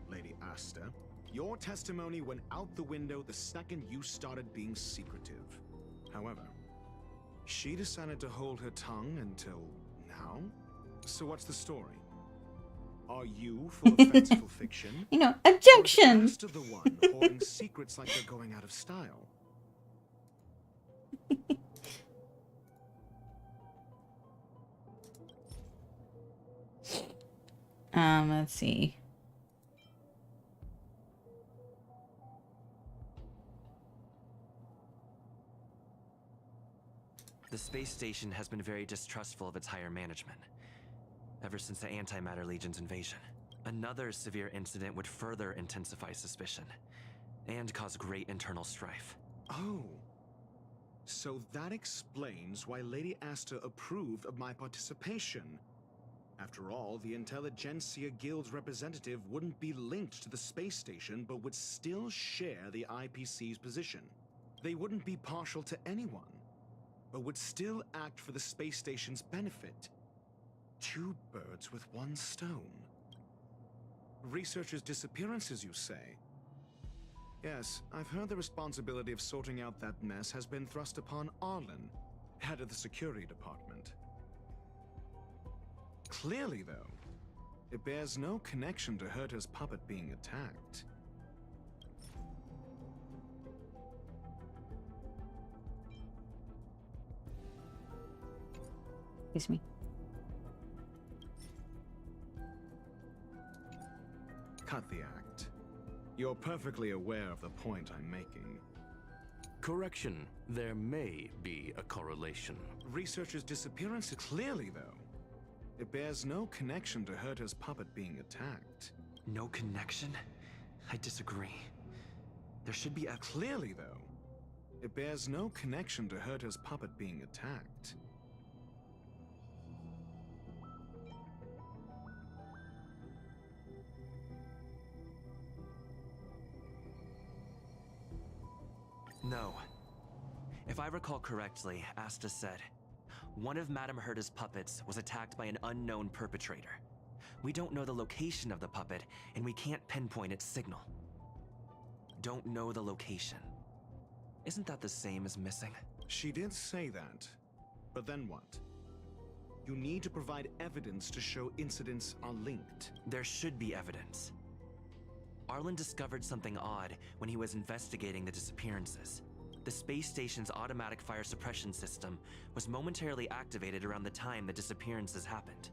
Lady Asta. Your testimony went out the window the second you started being secretive. However, she decided to hold her tongue until now? So what's the story? Are you full of fanciful fiction? You know, objection! Or is Asta the one hoarding secrets like they're going out of style? Let's see. The space station has been very distrustful of its higher management, ever since the Antimatter Legion's invasion. Another severe incident would further intensify suspicion, and cause great internal strife. Oh. So that explains why Lady Asta approved of my participation. After all, the Intelligentsia Guild's representative wouldn't be linked to the space station, but would still share the IPC's position. They wouldn't be partial to anyone, but would still act for the space station's benefit. 2 birds with 1 stone. Researchers' disappearances, you say? Yes, I've heard the responsibility of sorting out that mess has been thrust upon Arlen, head of the security department. Clearly, though, it bears no connection to Herta's puppet being attacked. Excuse me. Cut the act. You're perfectly aware of the point I'm making. Correction. There may be a correlation. Researchers' disappearance, clearly, though, it bears no connection to Herta's puppet being attacked. No connection? I disagree. There should be a... Clearly, though, it bears no connection to Herta's puppet being attacked. No. If I recall correctly, Asta said, one of Madame Herta's puppets was attacked by an unknown perpetrator. We don't know the location of the puppet, and we can't pinpoint its signal. Don't know the location. Isn't that the same as missing? She did say that, but then what? You need to provide evidence to show incidents are linked. There should be evidence. Arlen discovered something odd when he was investigating the disappearances. The space station's automatic fire suppression system was momentarily activated around the time the disappearances happened.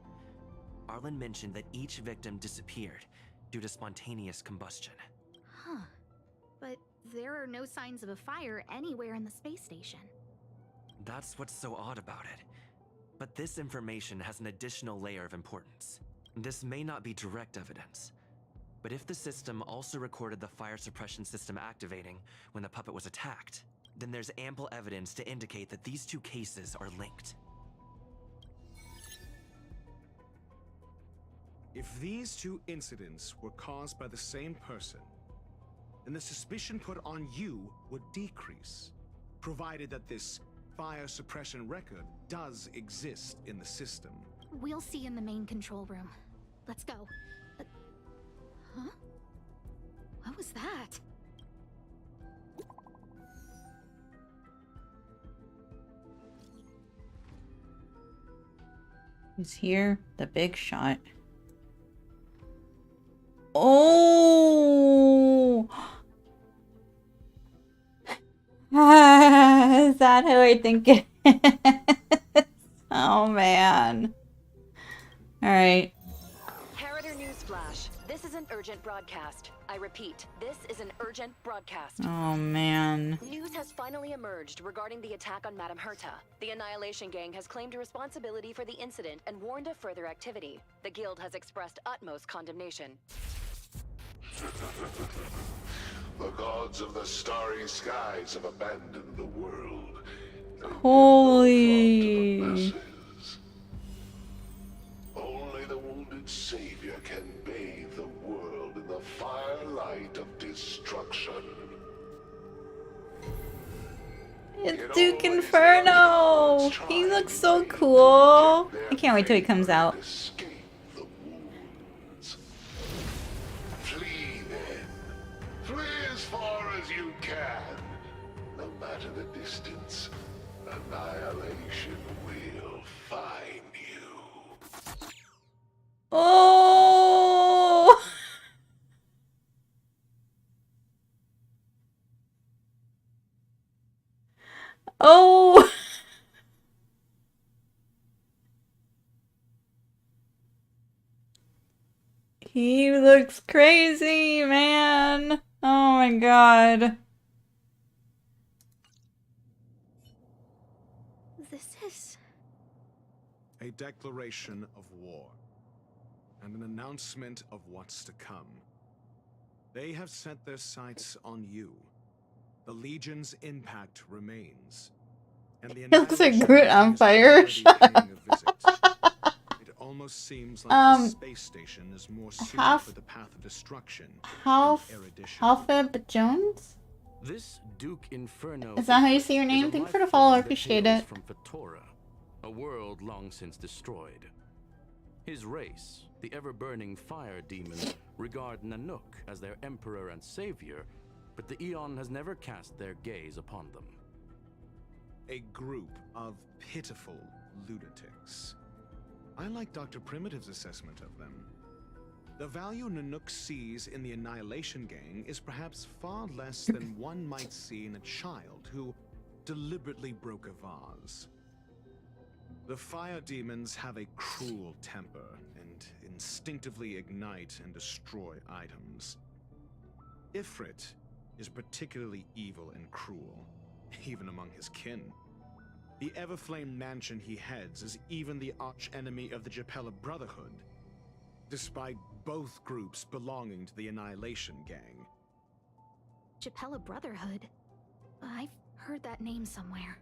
Arlen mentioned that each victim disappeared due to spontaneous combustion. Huh. But there are no signs of a fire anywhere in the space station. That's what's so odd about it. But this information has an additional layer of importance. This may not be direct evidence, but if the system also recorded the fire suppression system activating when the puppet was attacked, then there's ample evidence to indicate that these 2 cases are linked. If these 2 incidents were caused by the same person, then the suspicion put on you would decrease, provided that this fire suppression record does exist in the system. We'll see in the main control room. Let's go. Huh? What was that? Who's here? The big shot. Oh! Is that who I think it is? Oh, man. Alright. Harrider Newsflash. This is an urgent broadcast. I repeat, this is an urgent broadcast. Oh, man. News has finally emerged regarding the attack on Madame Herta. The Annihilation Gang has claimed responsibility for the incident and warned of further activity. The Guild has expressed utmost condemnation. The gods of the starry skies have abandoned the world. Holy. Only the wounded savior can bathe the world in the firelight of destruction. It's Duke Inferno! He looks so cool! I can't wait till he comes out. Flee then. Flee as far as you can. No matter the distance, annihilation will find you. Oh! Oh! He looks crazy, man. Oh my god. This is... A declaration of war, and an announcement of what's to come. They have set their sights on you. The Legion's impact remains. And the It looks like Annihilation Groot Gang on is fire. already paying a visit. It almost seems like the space station is more suited Half- for the path of destruction Half than erudition. Halfib Jones? This Duke Inferno Is that how you Ifrit say your is name? a Thank you for life the follow, I form that appreciate hails it. from Fatora, a world long since destroyed. His race, the ever-burning fire demon, regard Nanook as their emperor and savior, but the Eon has never cast their gaze upon them. A group of pitiful lunatics. I like Dr. Primitive's assessment of them. The value Nanook sees in the Annihilation Gang is perhaps far less than one might see in a child who deliberately broke a vase. The fire demons have a cruel temper and instinctively ignite and destroy items. Ifrit is particularly evil and cruel, even among his kin. The Everflame mansion he heads is even the arch-enemy of the Japella Brotherhood, despite both groups belonging to the Annihilation Gang. Japella Brotherhood? I've heard that name somewhere.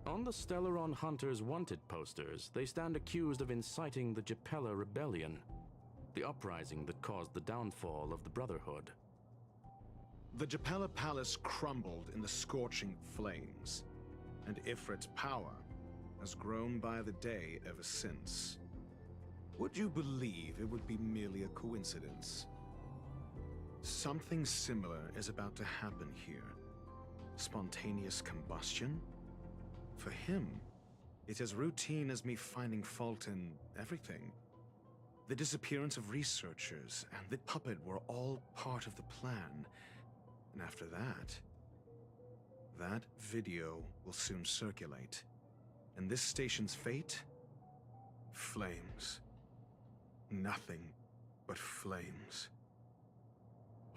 On the Stellaron Hunters wanted posters, they stand accused of inciting the Japella Rebellion, the uprising that caused the downfall of the Brotherhood. The Japella Palace crumbled in the scorching flames, and Ifrit's power has grown by the day ever since. Would you believe it would be merely a coincidence? Something similar is about to happen here. Spontaneous combustion? For him, it's as routine as me finding fault in everything. The disappearance of researchers and the puppet were all part of the plan. And after that video will soon circulate. And this station's fate? Flames. Nothing but flames.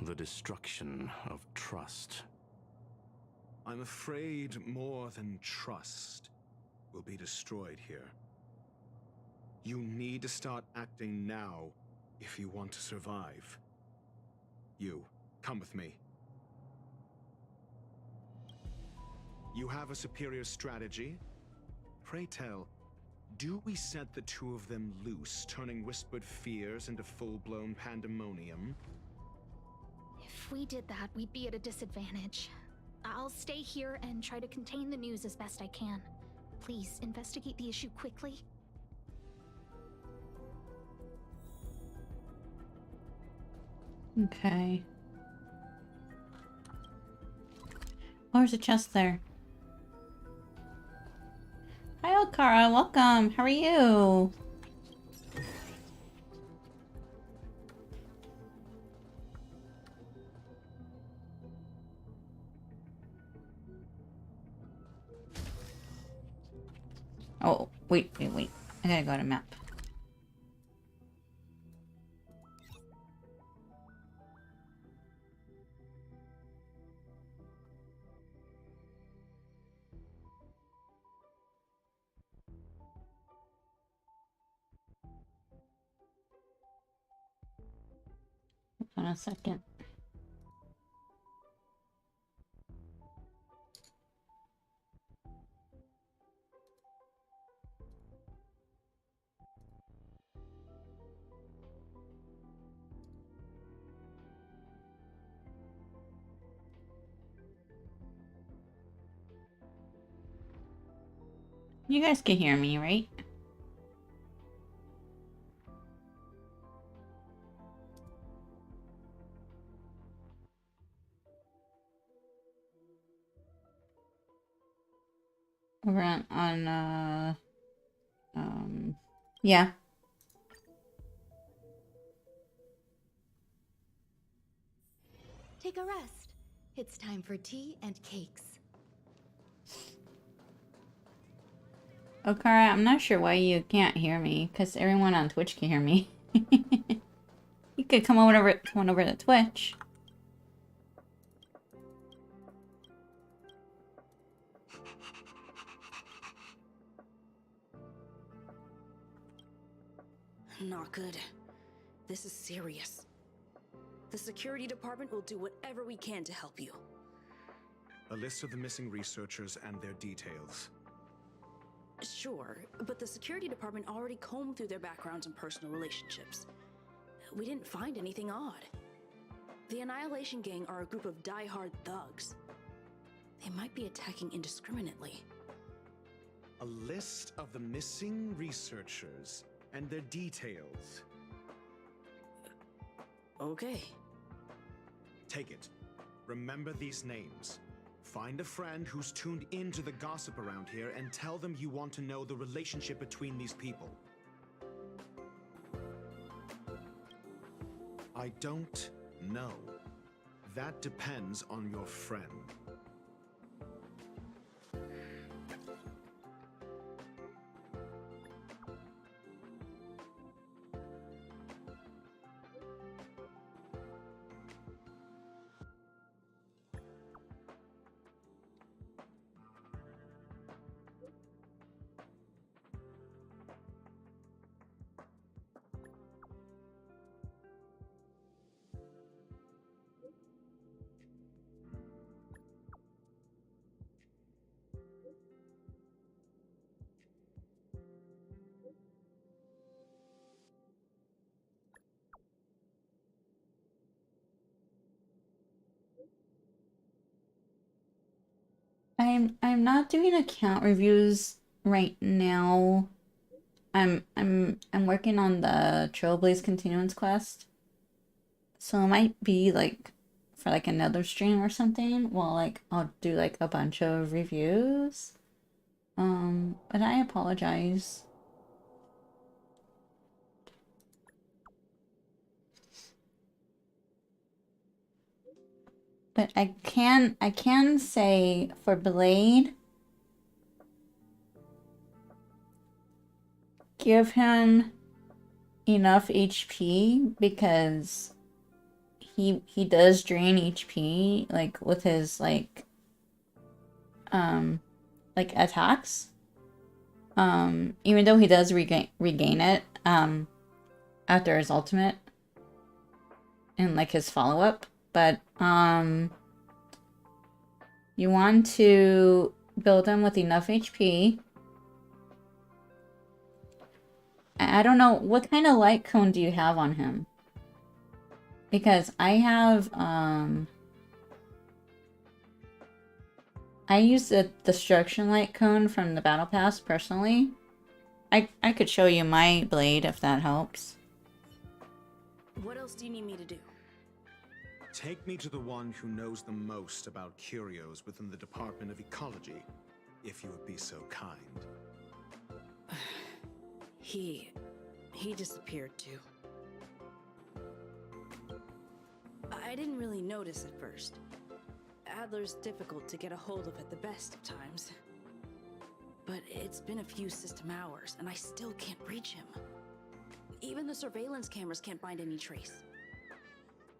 The destruction of trust. I'm afraid more than trust will be destroyed here. You need to start acting now if you want to survive. You, come with me. You have a superior strategy? Pray tell, do we set the two of them loose, turning whispered fears into full-blown pandemonium? If we did that, we'd be at a disadvantage. I'll stay here and try to contain the news as best I can. Please, investigate the issue quickly. Okay. Oh, there's a chest there. Hi, Okara. Welcome. How are you? Oh, wait. I gotta go to map. Hold on a second. You guys can hear me, right? Over on yeah. Take a rest. It's time for tea and cakes. Okara, I'm not sure why you can't hear me, because everyone on Twitch can hear me. You could come on over to Twitch. Not good. This is serious. The security department will do whatever we can to help you. A list of the missing researchers and their details. Sure, but the security department already combed through their backgrounds and personal relationships. We didn't find anything odd. The Annihilation Gang are a group of die-hard thugs. They might be attacking indiscriminately. A list of the missing researchers and their details. Okay. Take it. Remember these names. Find a friend who's tuned into the gossip around here and tell them you want to know the relationship between these people. I don't know. That depends on your friend. I'm not doing account reviews right now. I'm working on the Trailblaze Continuance quest. So it might be like for like another stream or something. Well, like I'll do like a bunch of reviews. But I apologize. But I can say for Blade, give him enough HP because he does drain HP like with his like attacks. Even though he does regain it after his ultimate and like his follow-up. But you want to build him with enough HP. I don't know, what kind of light cone do you have on him? Because I have I use the destruction light cone from the battle pass personally. I could show you my blade if that helps. What else do you need me to do? Take me to the one who knows the most about curios within the Department of Ecology, if you would be so kind. He disappeared too. I didn't really notice at first. Adler's difficult to get a hold of at the best of times. But it's been a few system hours, and I still can't reach him. Even the surveillance cameras can't find any trace.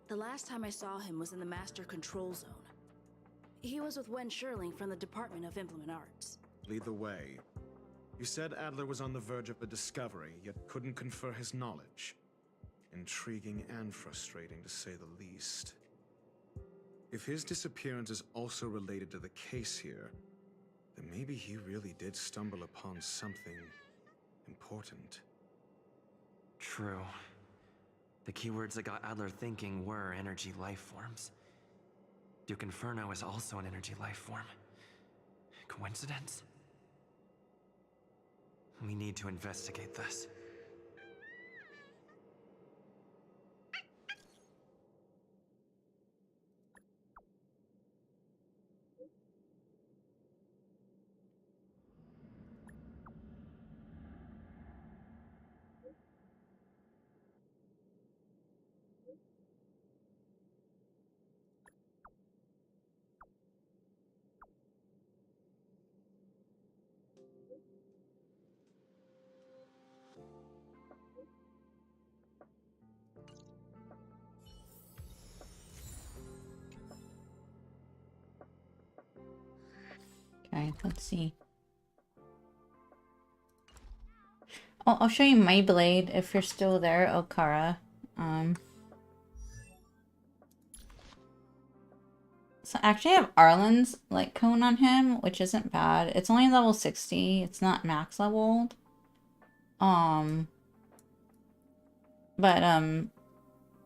The last time I saw him was in the Master Control Zone. He was with Wen Sherling from the Department of Implement Arts. Lead the way. You said Adler was on the verge of a discovery, yet couldn't confer his knowledge. Intriguing and frustrating, to say the least. If his disappearance is also related to the case here, then maybe he really did stumble upon something important. True. The keywords that got Adler thinking were energy life forms. Duke Inferno is also an energy life form. Coincidence? We need to investigate this. Okay, let's see. I'll show you my blade if you're still there, So I actually have Arlen's like cone on him, which isn't bad. It's only level 60. It's not max leveled. But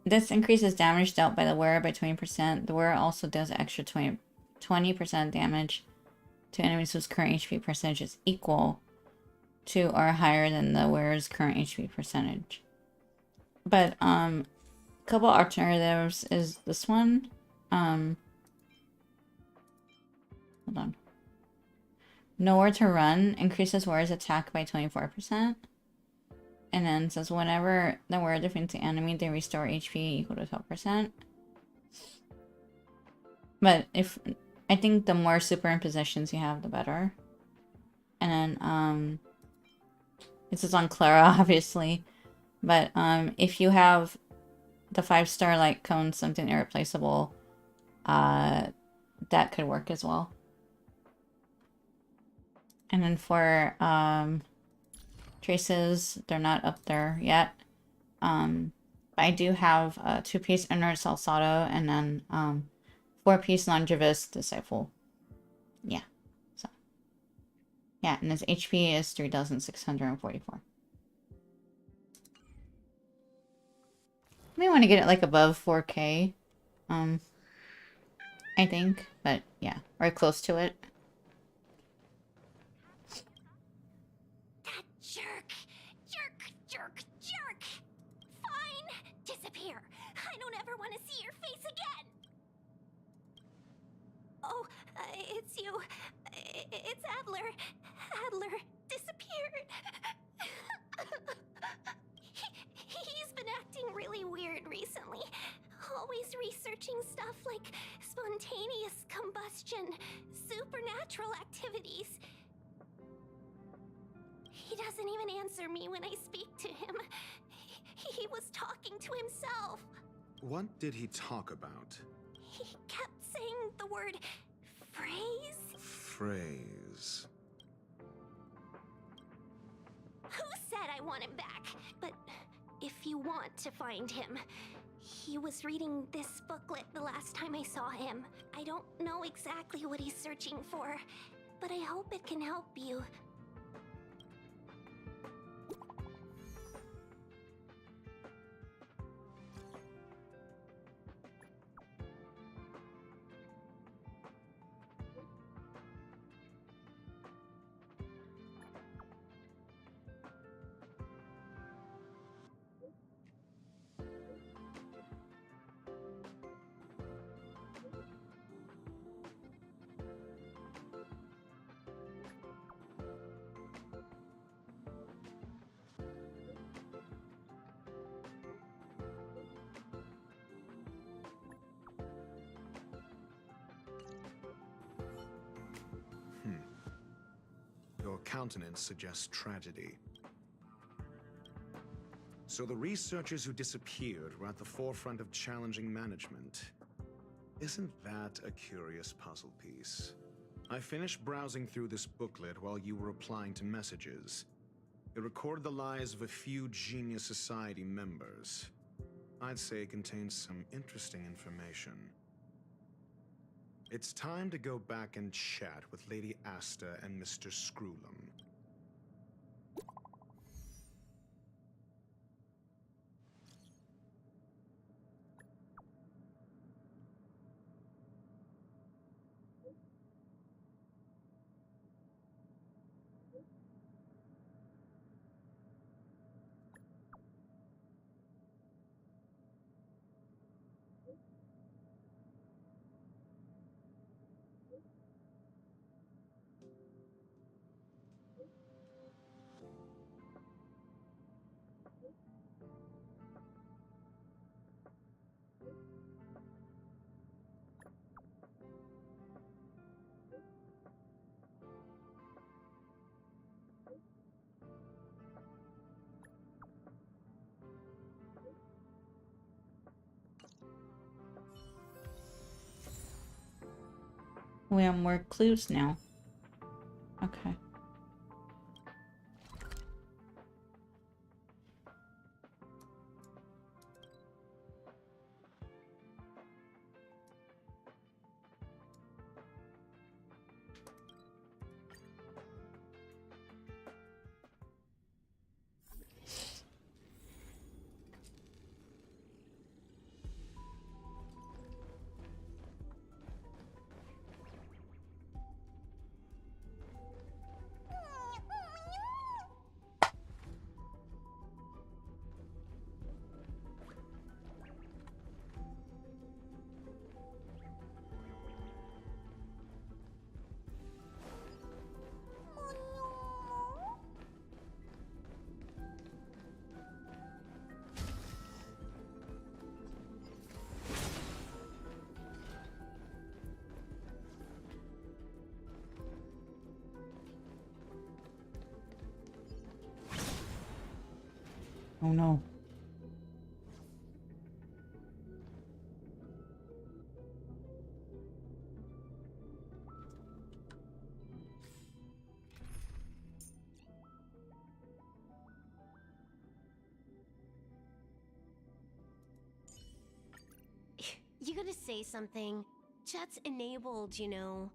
this increases damage dealt by the wearer by 20%. The wearer also does extra 20% damage to enemies whose current HP percentage is equal to or higher than the wearer's current HP percentage. But a couple alternatives is this one. Hold on. Nowhere to run increases wearer's attack by 24%. And then says whenever the wearer defeats the enemy, they restore HP equal to 12%. But I think the more superimpositions you have, the better. And then this is on Clara, obviously. But if you have the 5-star like cone, something irreplaceable, that could work as well. And then for traces, they're not up there yet. I do have a 2-piece Inert Salsato and then 4-piece Longevous Disciple. Yeah. So yeah, and his HP is 3,644. May want to get it like above 4K. I think, but yeah, or close to it. Jerk! Fine! Disappear! I don't ever want to see your face again! Oh, it's you. It's Adler. Adler disappeared. He's been acting really weird recently. Always researching stuff like spontaneous combustion, supernatural activities. He doesn't even answer me when I speak to him. He was talking to himself. What did he talk about? He kept saying the word phrase. Phrase. Who said I want him back? But if you want to find him, he was reading this booklet the last time I saw him. I don't know exactly what he's searching for, but I hope it can help you. Your countenance suggests tragedy. So the researchers who disappeared were at the forefront of challenging management. Isn't that a curious puzzle piece? I finished browsing through this booklet while you were replying to messages. It recorded the lives of a few Genius Society members. I'd say it contains some interesting information. It's time to go back and chat with Lady Asta and Mr. Screwlum. We have more clues now. Okay. Oh no. You gotta say something. Chat's enabled, you know.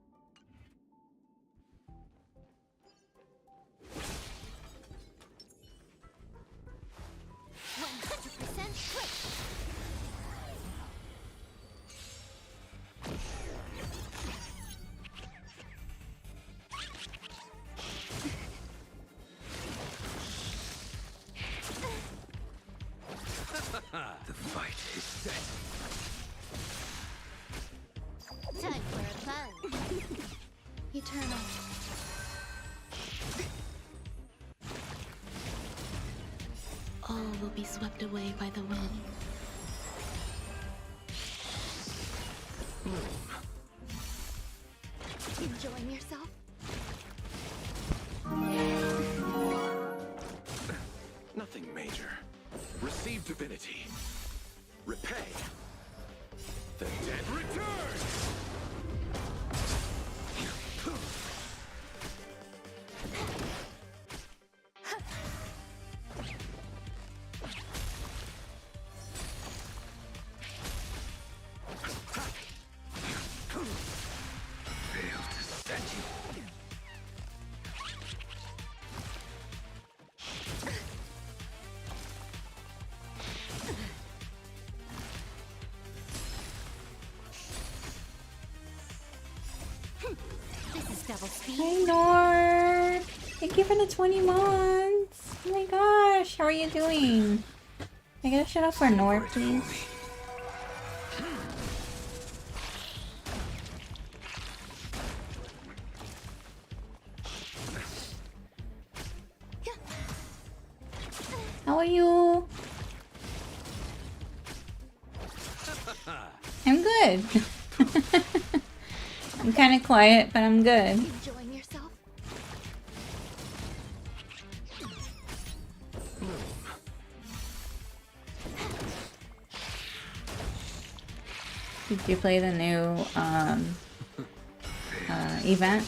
100% click. The fight is set. Time for a fun. Eternal. All will be swept away by the wind. Enjoying yourself? Nothing major. Receive divinity. Repay. The dead return! Fail to set you. This is double speed. Hey Nord! Thank you for the 20 months! Oh my gosh, how are you doing? Can I get a shout out for Nord, please? How are you? I'm good. I'm kind of quiet, but I'm good. Enjoying yourself? Did you play the new event?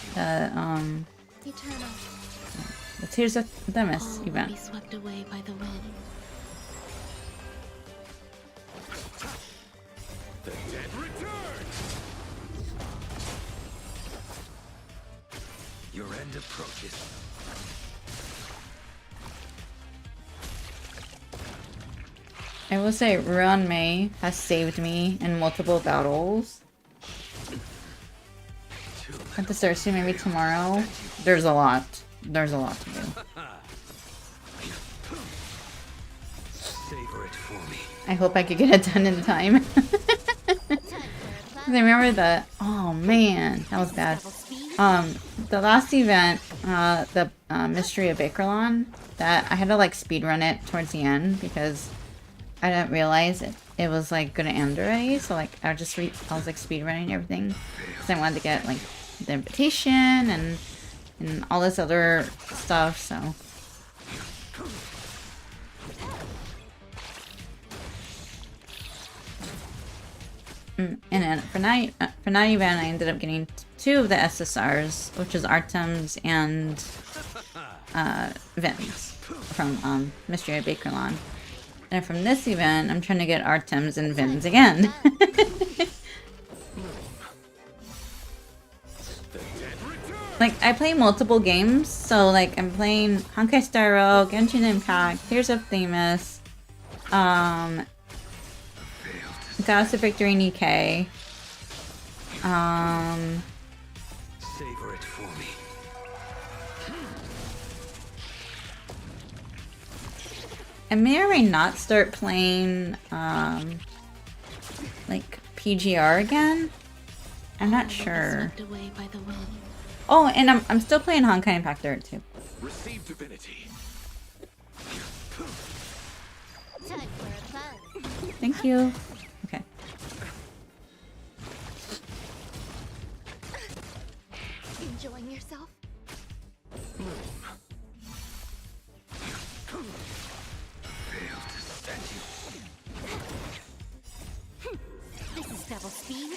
Eternal. The Tears of Themis All will event. be swept away by the wind. The dead return! Your end approaches. I will say Ruan Mei has saved me in multiple battles. At the Cersei maybe tomorrow. There's a lot. There's a lot to do. Savor it for me. I hope I could get it done in time. I remember the oh man, that was bad. The last event, the Mystery of Bakerlon, that I had to like speedrun it towards the end because I didn't realize it was like gonna end already. So like I was like speedrunning everything because I wanted to get like the invitation and all this other stuff. So. And then for night event, I ended up getting 2 of the SSRs, which is Artems and Vins from Mystery of Bakerlon. And from this event, I'm trying to get Artems and Vins again. Like, I play multiple games, so like I'm playing Honkai Star Rail, Genshin Impact, Tears of Themis, Goddess of Victory Nikkei. Savor it for me. I may or may not start playing like PGR again. I'm not sure. Swept away by the wind. Oh, and I'm still playing Honkai Impact 3 too. Receive divinity. Time for a fun. Thank you. Okay. Enjoying yourself? Fail Double speed.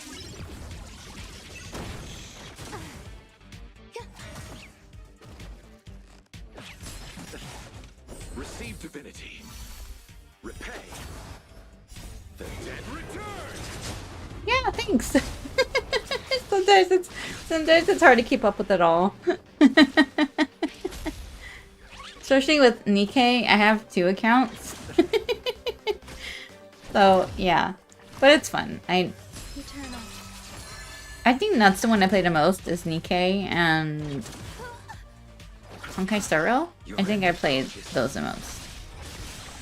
Receive divinity. Repay. The dead return. Yeah, thanks. sometimes it's hard to keep up with it all. Especially with Nikkei, I have 2 accounts. So yeah, but it's fun. I think that's the one I play the most is Nikkei and Honkai Star Rail. I think I played those the most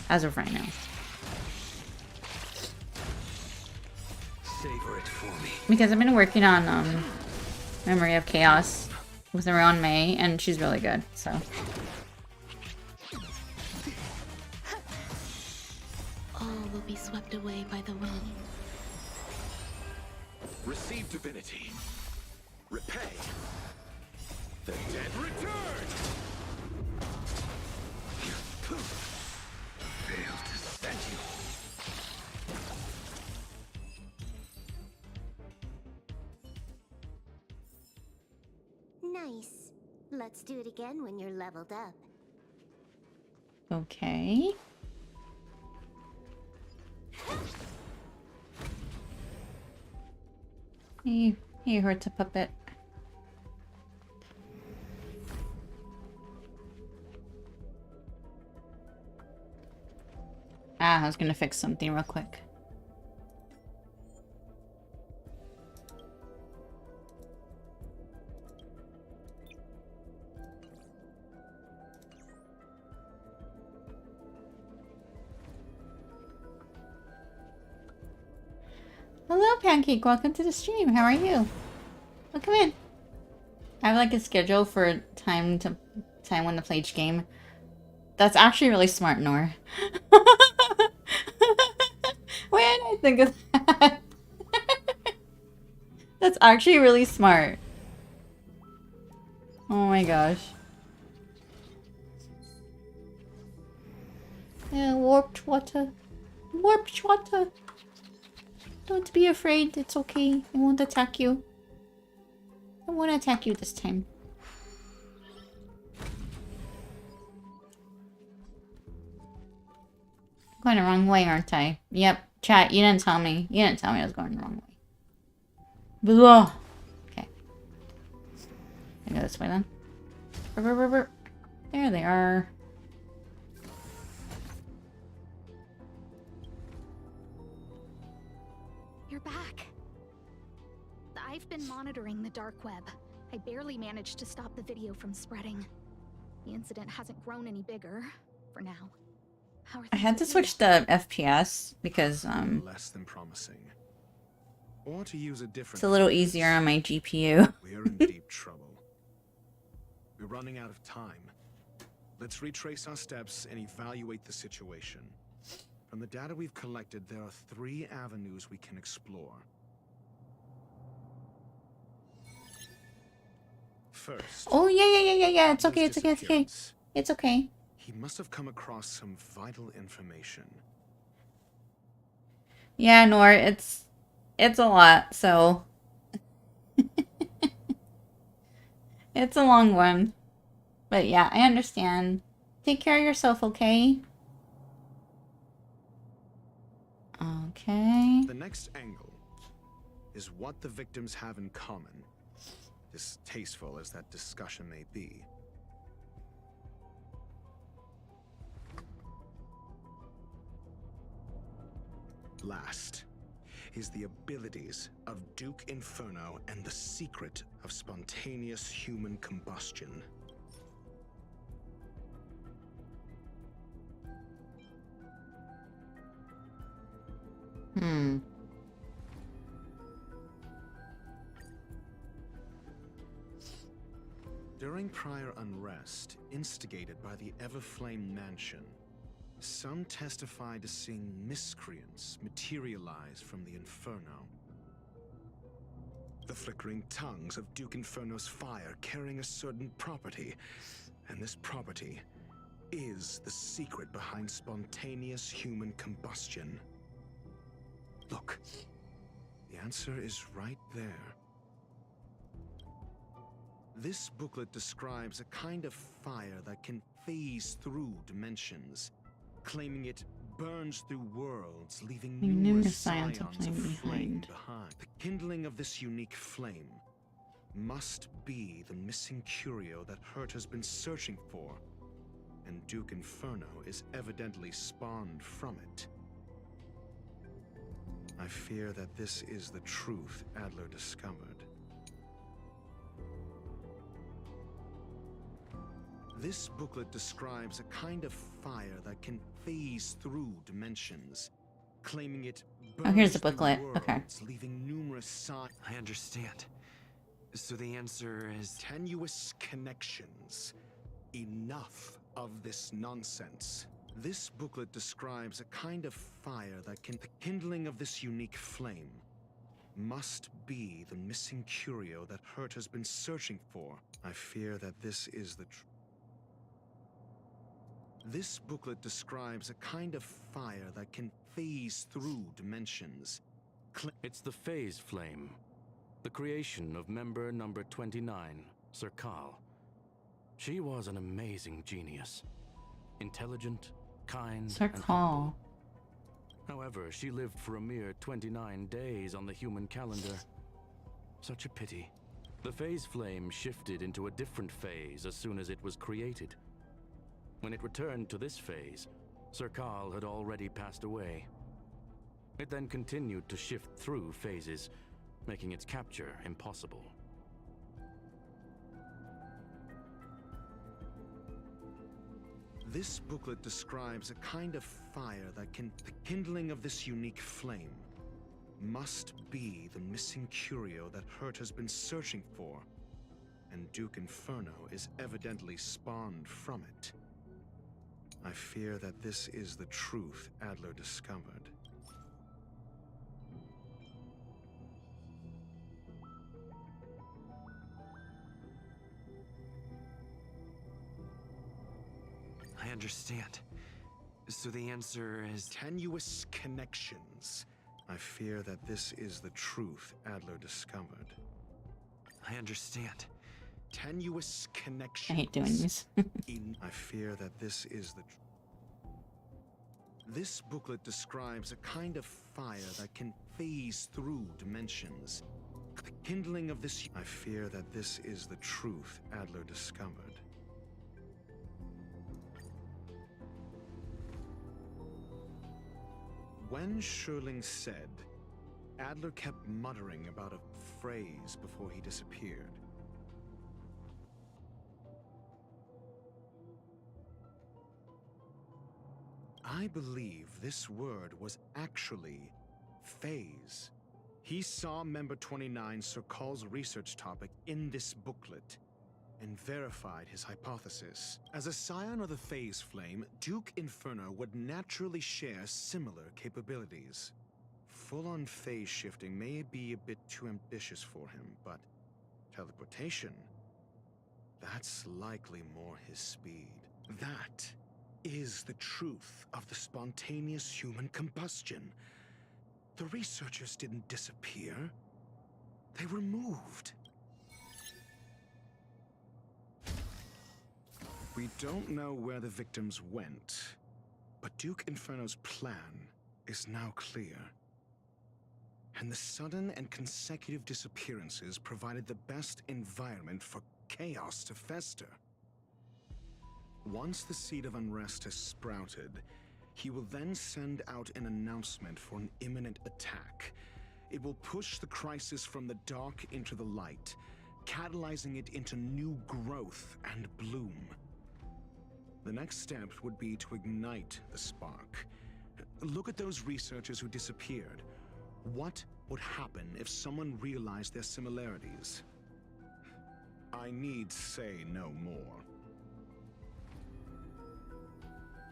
as of right now. Savor it for me. Because I've been working on Memory of Chaos with around May, and she's really good. So All will be swept away by the wind. Receive divinity. Repay. The dead return. Fail to send you. Nice. Let's do it again when you're leveled up. okay. He hurts a puppet. I was gonna fix something real quick. Hello, Pancake. Welcome to the stream. How are you? Well, come in. I have like a schedule for time when to play each game. That's actually really smart, Nor. Why didn't I think of that? That's actually really smart. Oh my gosh. Yeah, warped water. Warped water. Don't be afraid, it's okay. I won't attack you. I won't attack you this time. Going the wrong way, aren't I? Yep. Chat, you didn't tell me. You didn't tell me I was going the wrong way. Blah. Okay. I go this way then. There they are. You're back. I've been monitoring the dark web. I barely managed to stop the video from spreading. The incident hasn't grown any bigger, for now. How are I had to switch the FPS because less than promising. Or to use a different it's a little easier on my GPU. We're in deep trouble. We're running out of time. Let's retrace our steps and evaluate the situation. From the data we've collected, there are 3 avenues we can explore. First. Oh yeah. It's okay. It's okay. It's okay. It's okay. He must have come across some vital information. Yeah, Nor, it's a lot, so it's a long one. But yeah, I understand. Take care of yourself, okay? Okay. The next angle is what the victims have in common, distasteful as that discussion may be. Last is the abilities of Duke Inferno and the secret of spontaneous human combustion. During prior unrest, instigated by the Everflame Mansion, some testify to seeing miscreants materialize from the Inferno. The flickering tongues of Duke Inferno's fire carrying a certain property, and this property is the secret behind spontaneous human combustion. Look, The answer is right there. This booklet describes a kind of fire that can phase through dimensions, claiming it burns through worlds, leaving numerous scions of flame behind. The kindling of this unique flame must be the missing curio that Hurt has been searching for, and Duke Inferno is evidently spawned from it. I fear that this is the truth Adler discovered. This booklet describes a kind of fire that can phase through dimensions, claiming it burns here's the through booklet. worlds, Okay. leaving numerous signs. I understand. So the answer is tenuous connections. Enough of this nonsense. This booklet describes a kind of fire that can... The kindling of this unique flame must be the missing curio that Hurt has been searching for. I fear that this is the This booklet describes a kind of fire that can phase through dimensions. It's the phase flame, the creation of member number 29, Sir Carl. She was an amazing genius. Intelligent, kind, Sir and Carl. however, she lived for a mere 29 days on the human calendar. Such a pity. The phase flame shifted into a different phase as soon as it was created. When it returned to this phase, Sir Carl had already passed away. It then continued to shift through phases, making its capture impossible. This booklet describes a kind of fire that can... The kindling of this unique flame must be the missing curio that Hurt has been searching for, and Duke Inferno is evidently spawned from it. I fear that this is the truth Adler discovered. I understand. So the answer is tenuous connections. I fear that this is the truth Adler discovered. I understand. Tenuous connections. I hate doing these. I fear that this is the This booklet describes a kind of fire that can phase through dimensions. The kindling of this... I fear that this is the truth Adler discovered. When Sherling said, Adler kept muttering about a phrase before he disappeared. I believe this word was actually phase. He saw member 29 Sir Carl's research topic in this booklet and verified his hypothesis. As a scion of the phase flame, Duke Inferno would naturally share similar capabilities. Full-on phase shifting may be a bit too ambitious for him, but teleportation, that's likely more his speed. That is the truth of the spontaneous human combustion. The researchers didn't disappear. They were moved. We don't know where the victims went, but Duke Inferno's plan is now clear. And the sudden and consecutive disappearances provided the best environment for chaos to fester. Once the seed of unrest has sprouted, he will then send out an announcement for an imminent attack. It will push the crisis from the dark into the light, catalyzing it into new growth and bloom. The next step would be to ignite the spark. Look at those researchers who disappeared. What would happen if someone realized their similarities? I need say no more.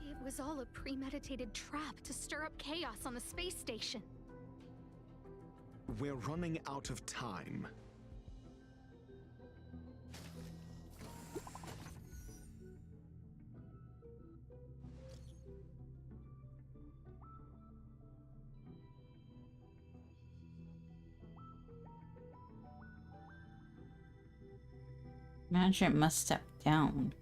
It was all a premeditated trap to stir up chaos on the space station. We're running out of time. Management must step down.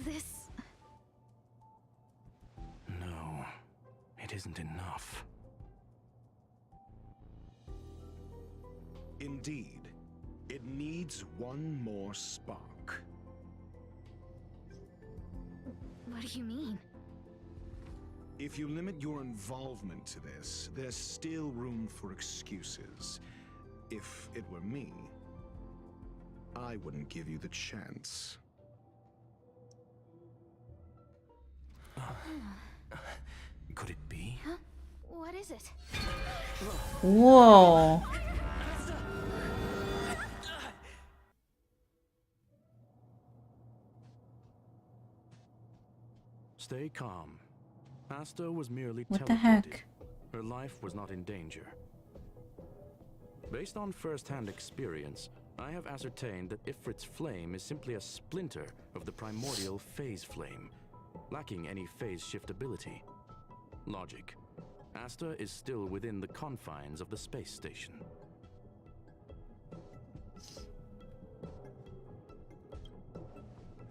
This... No, it isn't enough. Indeed, it needs one more spark. What do you mean? If you limit your involvement to this, there's still room for excuses. If it were me, I wouldn't give you the chance. Could it be? Huh? What is it? Whoa. Stay calm. Asta was merely What the teleported. heck? Her life was not in danger. Based on first-hand experience, I have ascertained that Ifrit's flame is simply a splinter of the primordial phase flame, lacking any phase shift ability. Logic. Asta is still within the confines of the space station.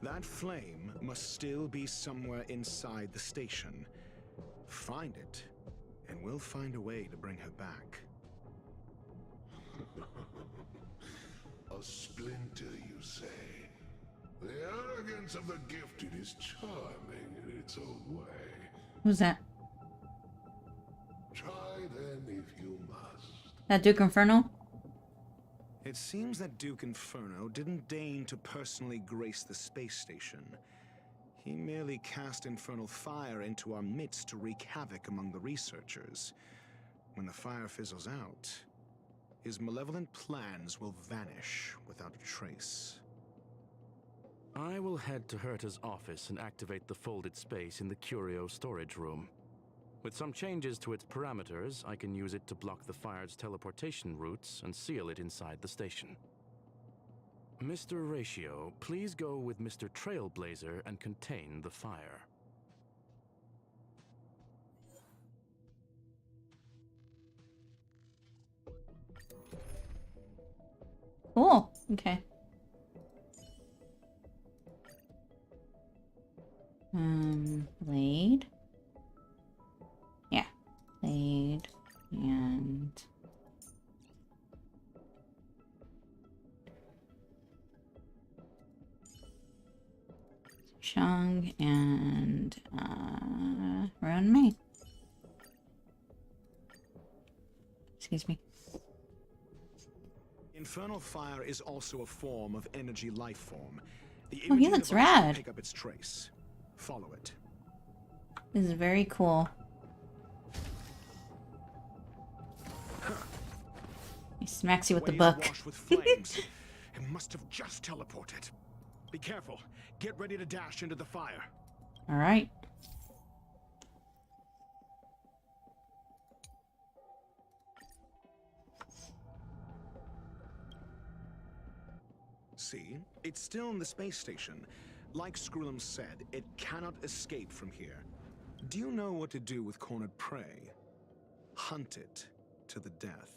That flame must still be somewhere inside the station. Find it, and we'll find a way to bring her back. A splinter, you say? The arrogance of the gifted is charming in its own way. Who's that? Try then if you must. That Duke Inferno? It seems that Duke Inferno didn't deign to personally grace the space station. He merely cast infernal fire into our midst to wreak havoc among the researchers. When the fire fizzles out, his malevolent plans will vanish without a trace. I will head to Herta's office and activate the folded space in the curio storage room. With some changes to its parameters, I can use it to block the fire's teleportation routes and seal it inside the station. Mr. Ratio, please go with Mr. Trailblazer and contain the fire. Cool. Okay. Blade. Yeah. Blade and Chung and Ruin May. Excuse me. Infernal fire is also a form of energy life form. The Oh, he imaging looks device will rad. pick up its trace. Follow it. This is very cool. He smacks you with the Way is book. washed with flames. It must have just teleported. Be careful. Get ready to dash into the fire. All right. See? It's still in the space station. Like Skrullum said, it cannot escape from here. Do you know what to do with cornered prey? Hunt it to the death.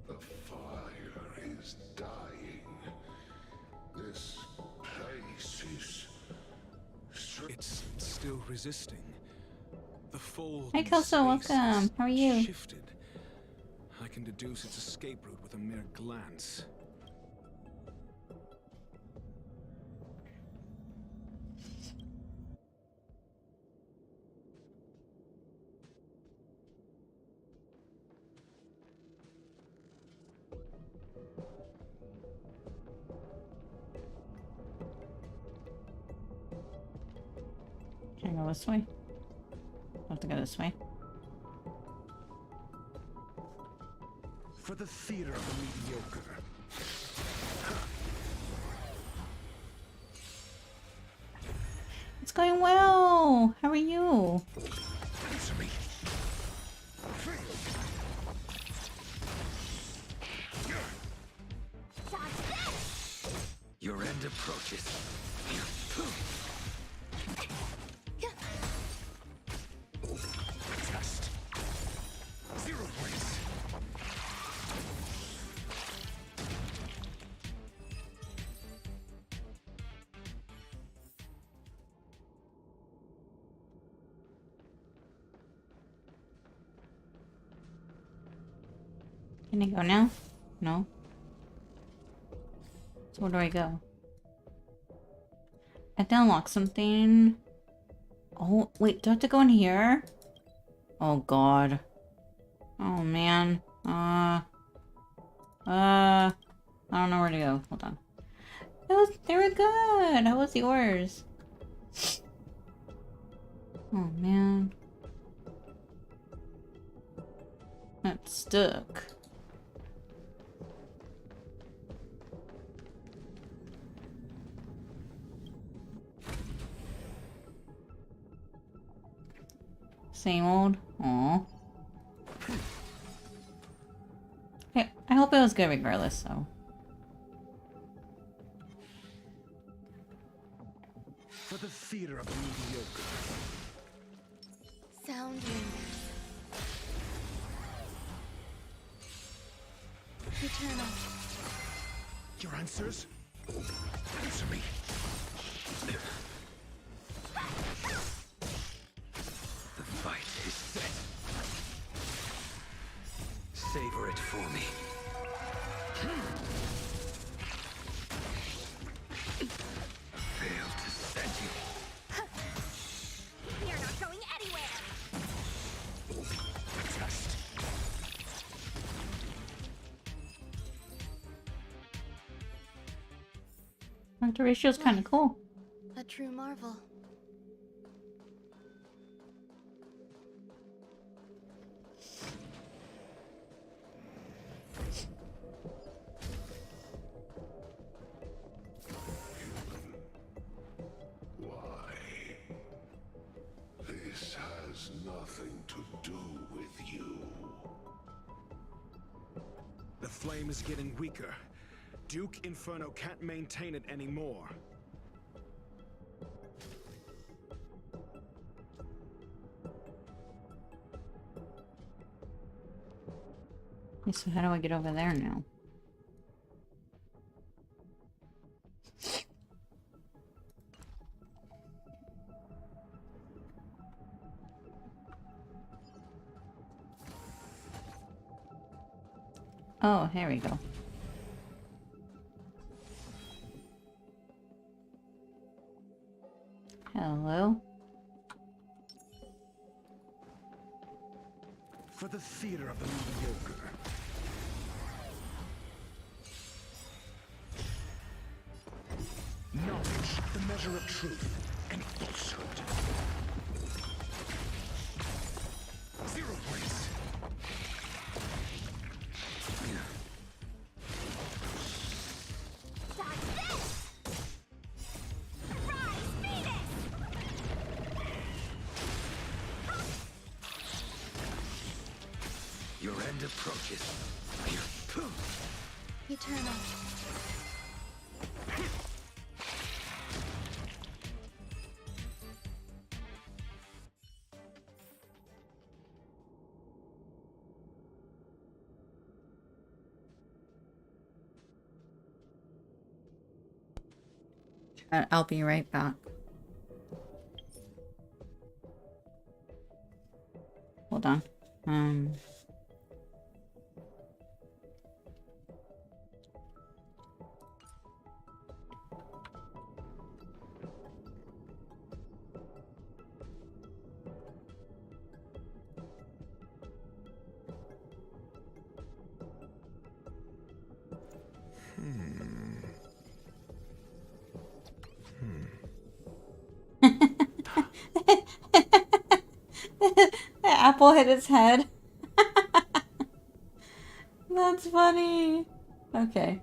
The fire is dying. This place is... It's still resisting. The fold Hi, in Kelso. space Welcome. has How are you? shifted. I can deduce its escape route with a mere glance. Can I go this way? Oh, have to go this way. For the theater of the mediocre. It's going well. How are you? Answer me. Your end approaches. Test. 0 points. Can I go now? No. So where do I go? I have to unlock something. Oh, wait, do I have to go in here? Oh, God. Oh, man. I don't know where to go. Hold on. They were good. How was yours? Oh, man. That's stuck. Same old. Aw. Okay, I hope it was good regardless, so. For the theater of the mediocre. Sound wonders. Eternal. Your answers? Answer me. The fight is set. Savor it for me. Fail to send you. You're not going anywhere. Test. The ratio's kind of cool. A true marvel. Why? This has nothing to do with you. The flame is getting weaker. Duke Inferno can't maintain it anymore. Okay, so how do I get over there now? Oh, here we go. Hello? For the theater of the mediocre. Knowledge, the measure of truth and falsehood. 0 points. Your end approaches. Eternal. I'll be right back. Hold on. apple hit its head. That's funny. Okay.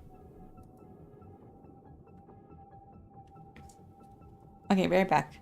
Okay, right back.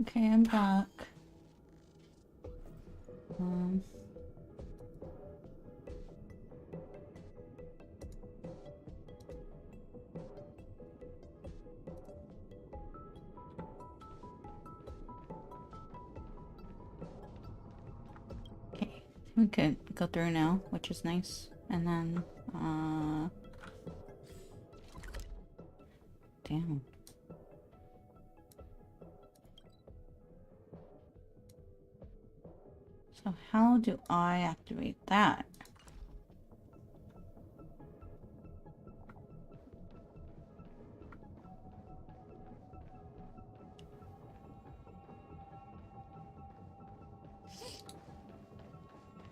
Okay, I'm back. Okay, we could go through now, which is nice. And then, damn. So how do I activate that?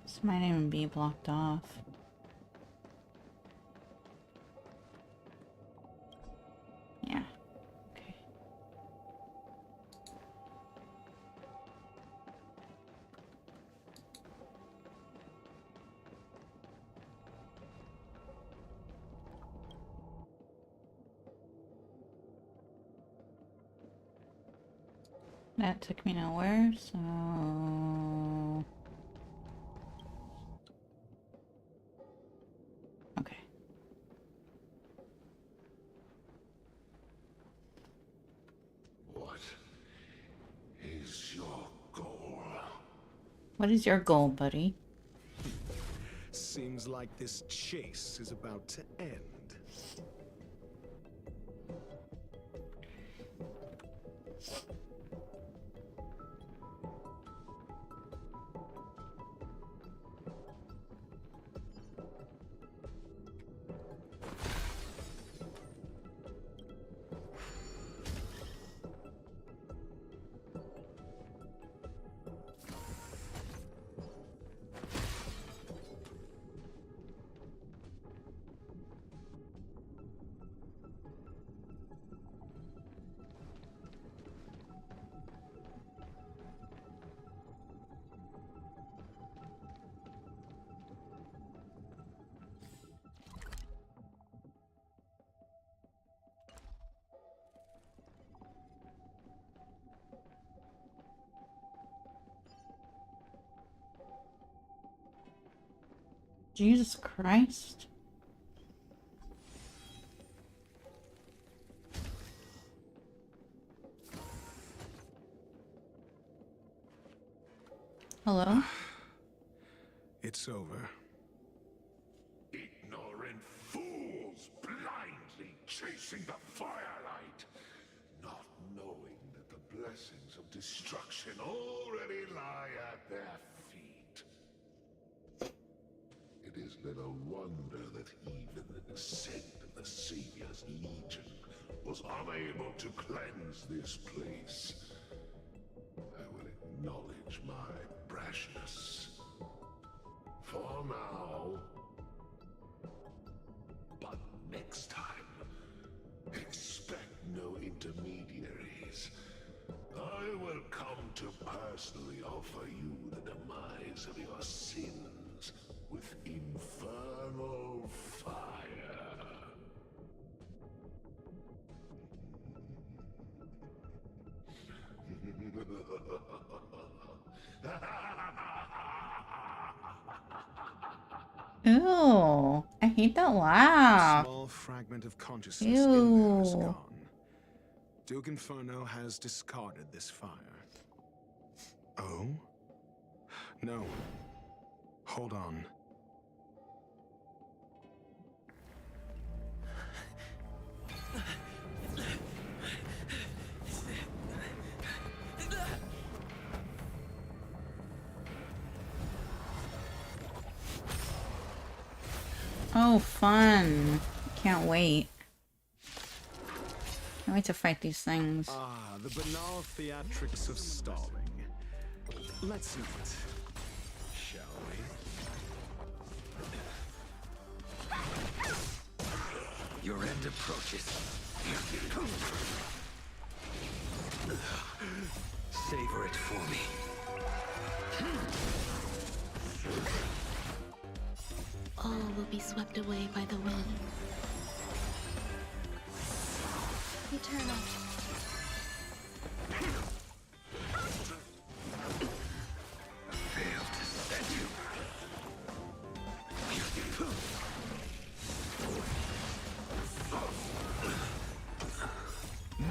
This might even be blocked off. Yeah. Okay. That took me nowhere, so... Okay. What is your goal? What is your goal, buddy? Seems like this chase is about to end. Jesus Christ. Hello? It's over. Ignorant fools blindly chasing the firelight, not knowing that the blessings of destruction already lie at their feet. It is little wonder that even the descent of the Savior's Legion was unable to cleanse this place. I will acknowledge my brashness. For now. But next time, expect no intermediaries. I will come to personally offer you the demise of your sins with infernal fire. Ew. I hate that laugh. Small fragment of consciousness in there is gone. Duke Inferno has discarded this fire. Oh? No. Hold on. Oh, fun. Can't wait. Can't wait to fight these things. Ah, the banal theatrics of stalling. Let's eat, shall we? Your end approaches. Savor it for me. All will be swept away by the wind. Eternal. Failed to set you.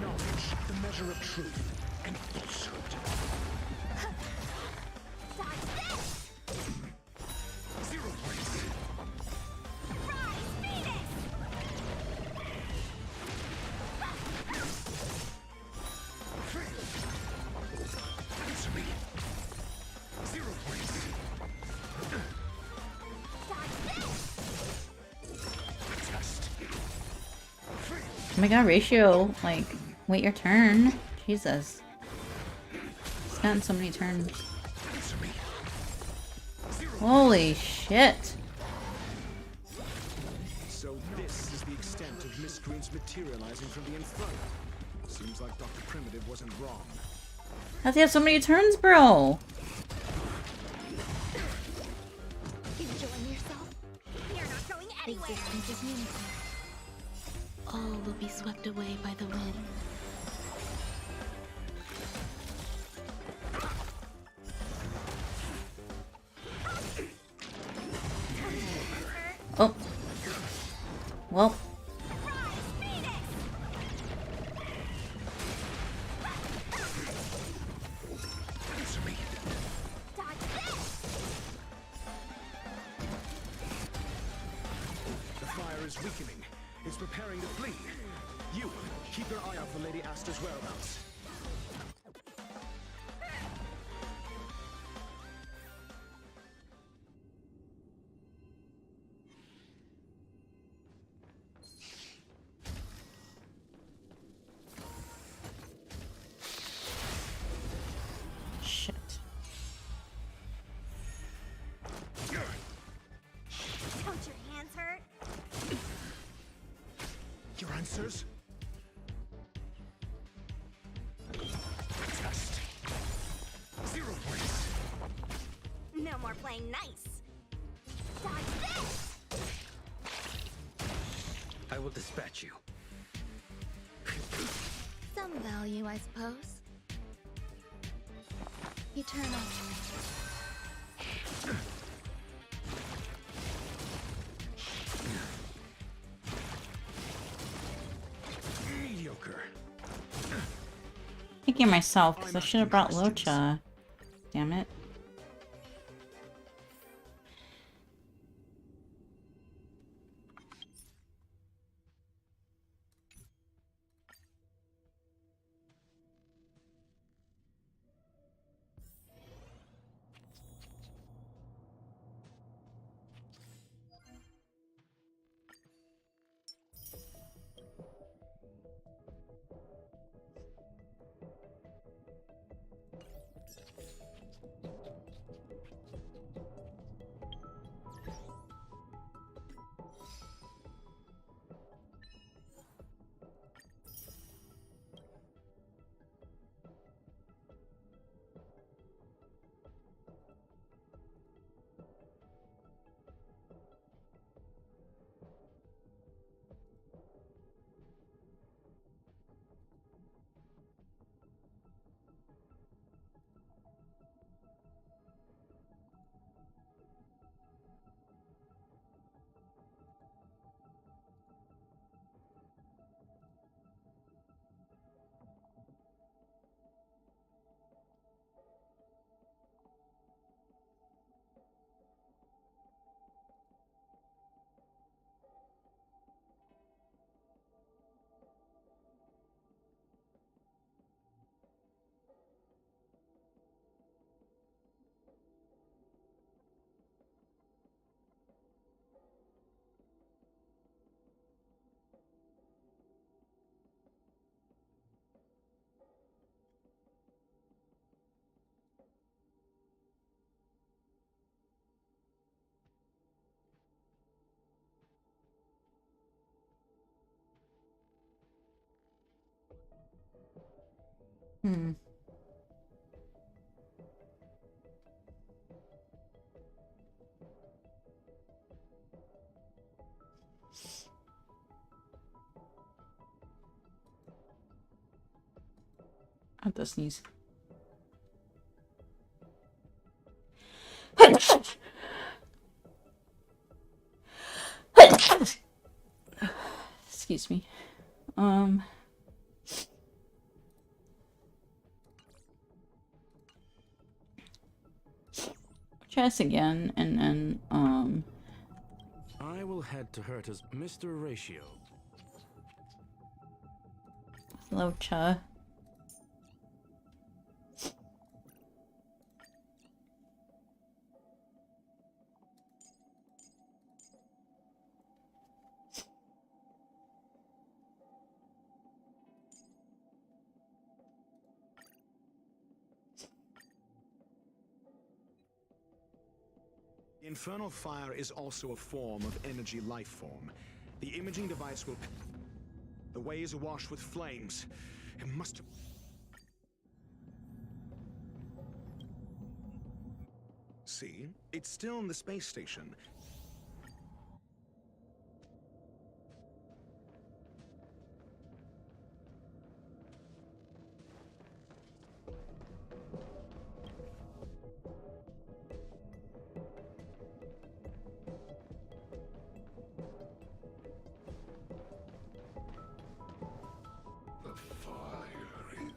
Knowledge, the measure of truth and falsehood. Zero place. Answer me. Zero place. Test. Oh my god, Ratio, like, wait your turn. Jesus. It's gotten so many turns. Answer me. Holy shit. So this is the extent of miscreants materializing from the Inferno. Seems like Dr. Primitive wasn't wrong. How'd they have so many turns, bro? Enjoying yourself? You're not going anywhere. Existence is meaningful. All will be swept away by the wind. Oh. Well. Answer me. The fire is weakening. It's preparing to flee. You, keep your eye out for Lady Asta's whereabouts. Shit. Don't your hands hurt? Your answers? Test. Zero place. No more playing nice. Dodge this! I will dispatch you. Some value, I suppose. Eternal. Mediocre. Thinking myself, because I should have brought Locha. Damn it. Hmm. have to sneeze. Excuse me. Chess again, and then, I will head to Herta's Mr. Ratio. hello, Cha. Infernal fire is also a form of energy life form. The imaging device will... The way is awash with flames. It must have... See? It's still in the space station. The fire is...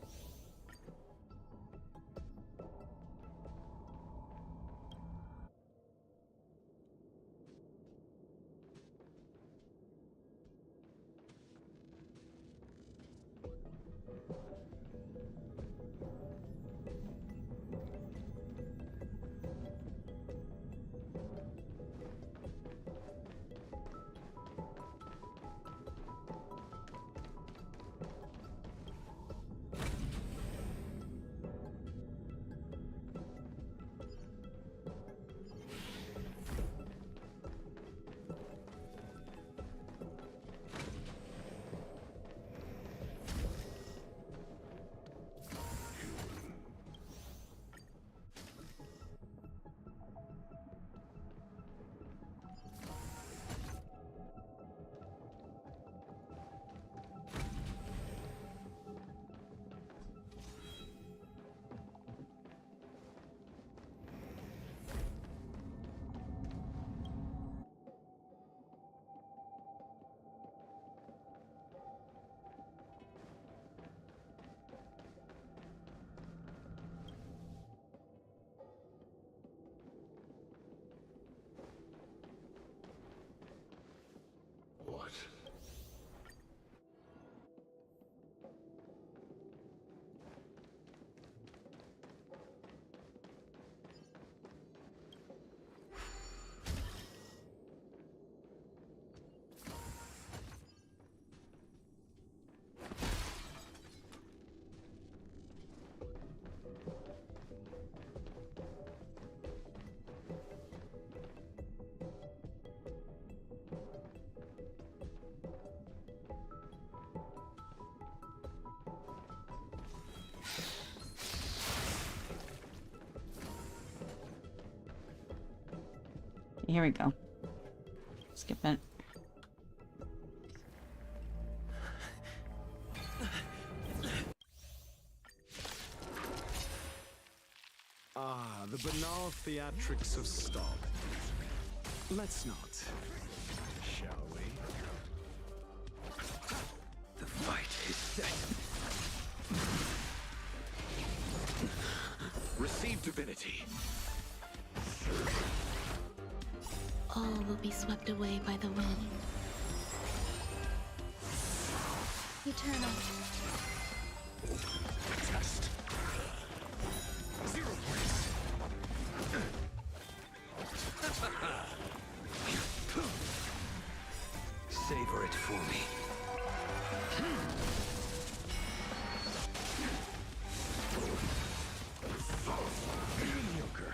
What? Here we go. Skip it. Ah, the banal theatrics of stop. Let's not, shall we? The fight is set. Receive divinity. All will be swept away by the wind. Eternal. Test. 0 points. Savor it for me. Mediocre.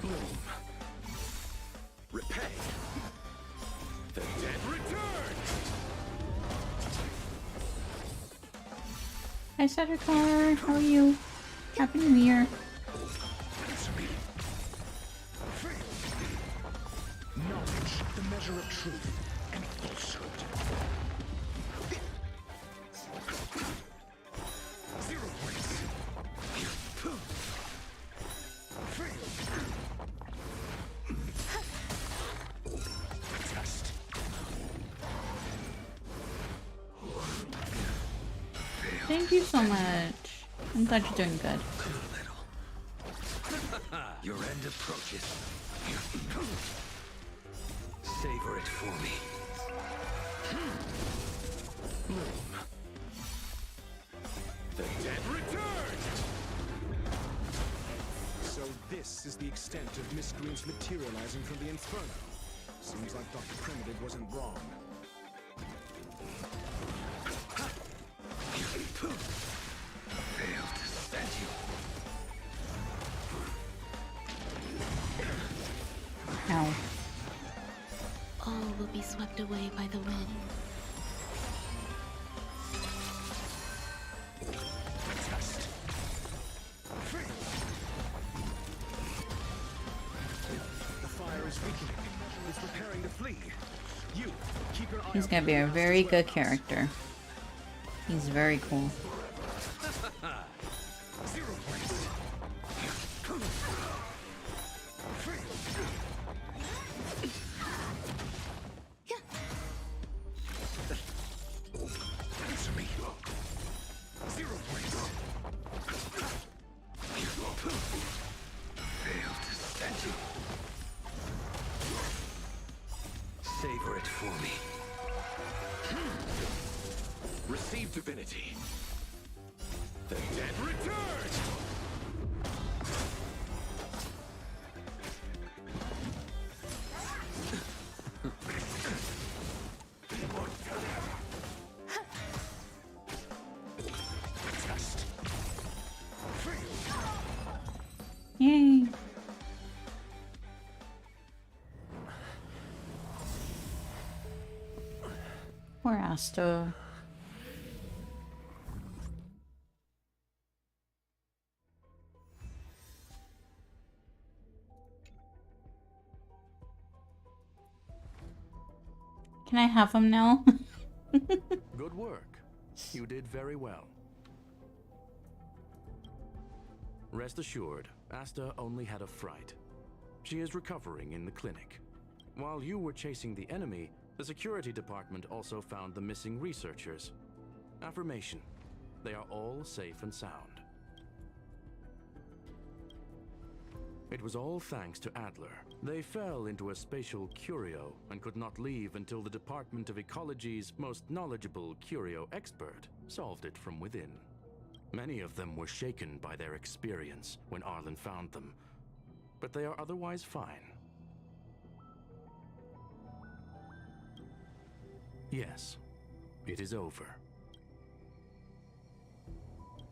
Bloom. Repay. The dead return. Hi, Saturcar. How are you? Happy New Year. Knowledge, the measure of truth and falsehood. Zero points. Test. Thank you so much. I'm glad you're doing good. Your end approaches. Savor it for me. Bloom. The dead return! So this is the extent of miscreants materializing from the Inferno. Seems like Dr. Primitive wasn't wrong. Failed to stand you. Ow. All will be swept away by the wind. Test. The fire is weakening. It's preparing to flee. You, keep your eye He's out gonna for be a the very master's good warehouse. character. He's very cool. Zero points. Answer me. Zero points. Failed to stand you. Savor it for me. Receive divinity. The dead return! Test. Yay. Poor Asta. Can I have him now? Good work. You did very well. Rest assured, Asta only had a fright. She is recovering in the clinic. While you were chasing the enemy, the security department also found the missing researchers. Affirmation. They are all safe and sound. It was all thanks to Adler. They fell into a spatial curio and could not leave until the Department of Ecology's most knowledgeable curio expert solved it from within. Many of them were shaken by their experience when Arlen found them, but they are otherwise fine. Yes, it is over.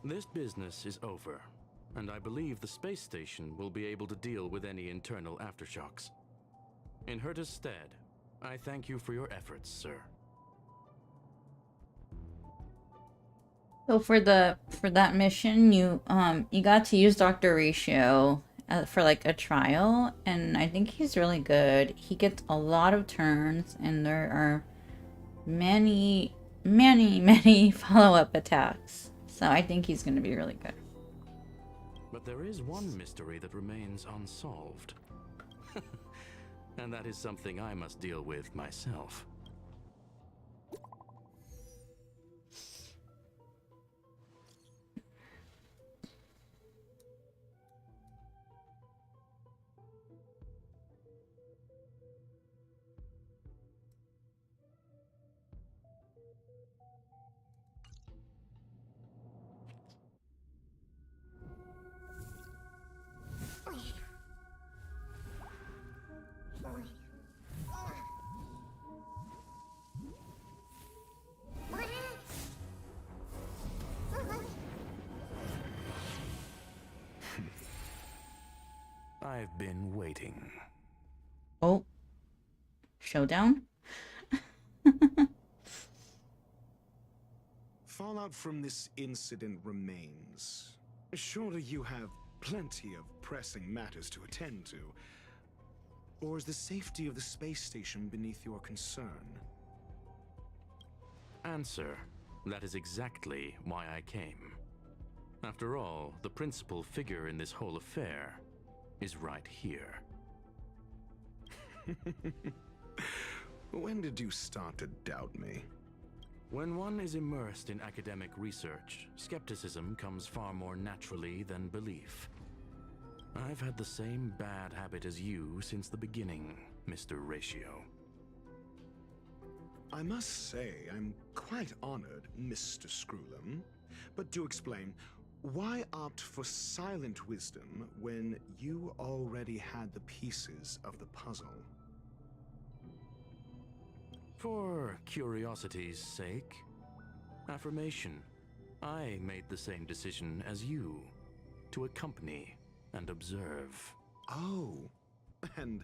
This business is over, and I believe the space station will be able to deal with any internal aftershocks. In Herta's stead, I thank you for your efforts, sir. So for that mission, you got to use Dr. Ratio for like a trial, and I think he's really good. He gets a lot of turns, and there are many follow-up attacks. So I think he's going to be really good. But there is one mystery that remains unsolved. And that is something I must deal with myself. I've been waiting. Oh. Showdown? Fallout from this incident remains. Surely you have plenty of pressing matters to attend to. Or is the safety of the space station beneath your concern? Answer. That is exactly why I came. After all, the principal figure in this whole affair is right here. When did you start to doubt me? When one is immersed in academic research, skepticism comes far more naturally than belief. I've had the same bad habit as you since the beginning, Mr. Ratio. I must say, I'm quite honored, Mr. Screwlum. But do explain, why opt for silent wisdom when you already had the pieces of the puzzle? For curiosity's sake. Affirmation. I made the same decision as you, to accompany and observe. Oh, and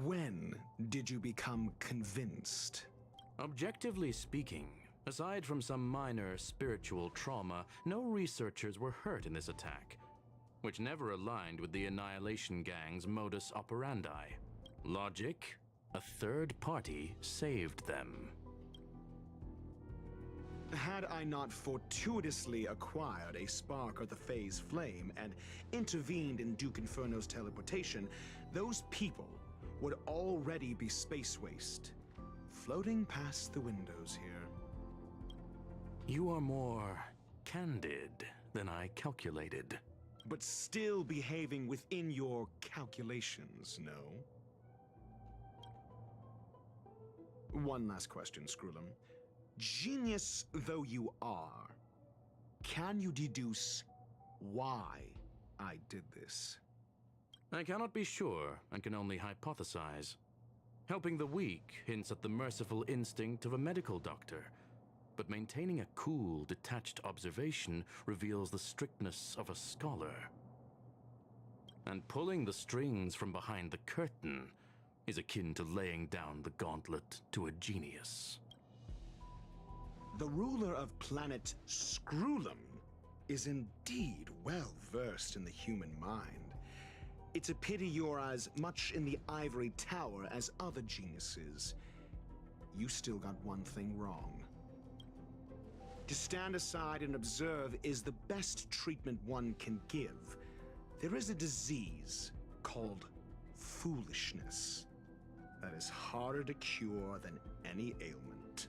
when did you become convinced? Objectively speaking, aside from some minor spiritual trauma, no researchers were hurt in this attack, which never aligned with the Annihilation Gang's modus operandi. Logic? A third party saved them. Had I not fortuitously acquired a spark of the Phase Flame and intervened in Duke Inferno's teleportation, those people would already be space waste, floating past the windows here. You are more candid than I calculated. But still behaving within your calculations, no? One last question, Screwlum. Genius though you are, can you deduce why I did this? I cannot be sure and can only hypothesize. Helping the weak hints at the merciful instinct of a medical doctor, but maintaining a cool, detached observation reveals the strictness of a scholar. And pulling the strings from behind the curtain is akin to laying down the gauntlet to a genius. The ruler of planet Screwlum is indeed well versed in the human mind. It's a pity you're as much in the ivory tower as other geniuses. You still got one thing wrong. To stand aside and observe is the best treatment one can give. There is a disease called foolishness that is harder to cure than any ailment.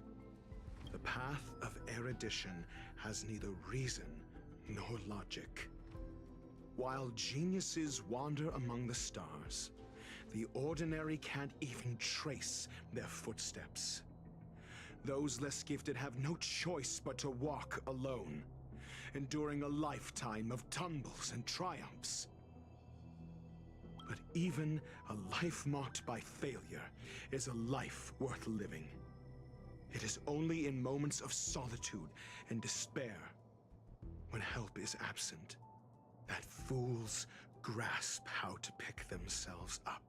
The path of erudition has neither reason nor logic. While geniuses wander among the stars, the ordinary can't even trace their footsteps. Those less gifted have no choice but to walk alone, enduring a lifetime of tumbles and triumphs. But even a life marked by failure is a life worth living. It is only in moments of solitude and despair, when help is absent, that fools grasp how to pick themselves up.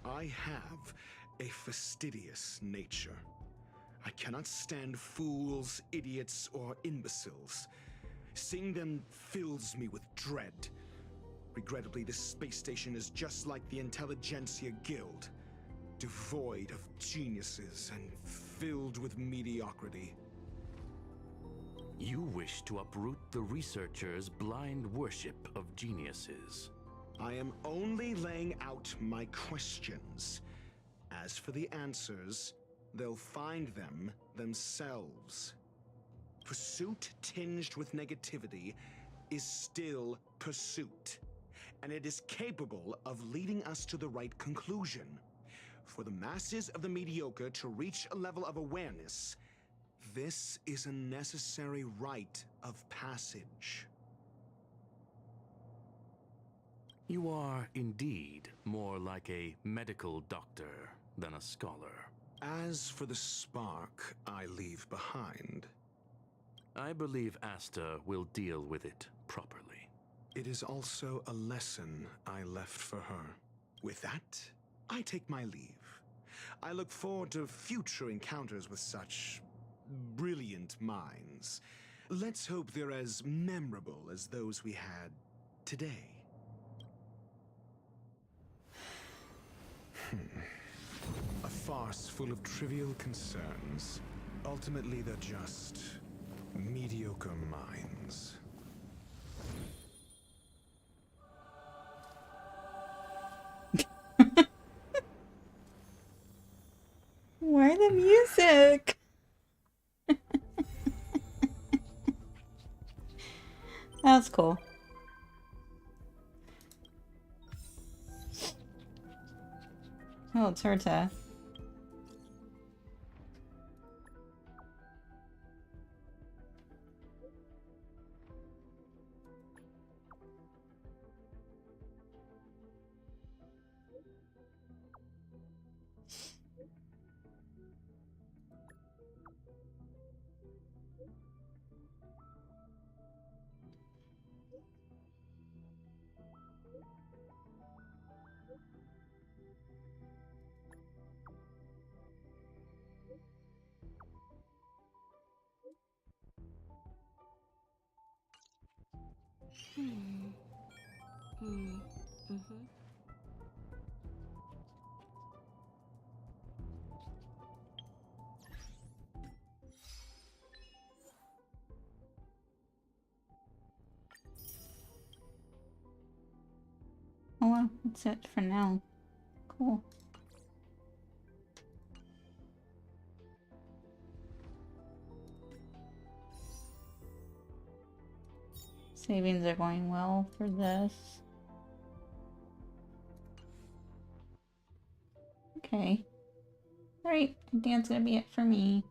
I have a fastidious nature. I cannot stand fools, idiots, or imbeciles. Seeing them fills me with dread. Regrettably, this space station is just like the Intelligentsia Guild, devoid of geniuses and filled with mediocrity. You wish to uproot the researchers' blind worship of geniuses. I am only laying out my questions. As for the answers, they'll find them themselves. Pursuit tinged with negativity is still pursuit, and it is capable of leading us to the right conclusion. For the masses of the mediocre to reach a level of awareness, this is a necessary rite of passage. You are indeed more like a medical doctor than a scholar. As for the spark I leave behind, I believe Asta will deal with it properly. it is also a lesson I left for her. With that, I take my leave. I look forward to future encounters with such brilliant minds. Let's hope they're as memorable as those we had today. A farce full of trivial concerns. Ultimately, they're just mediocre minds. Why the music? That's cool. Oh, it's Herta. Oh well, that's it for now. Cool. Savings are going well for this. Okay. Alright, I think that's gonna be it for me.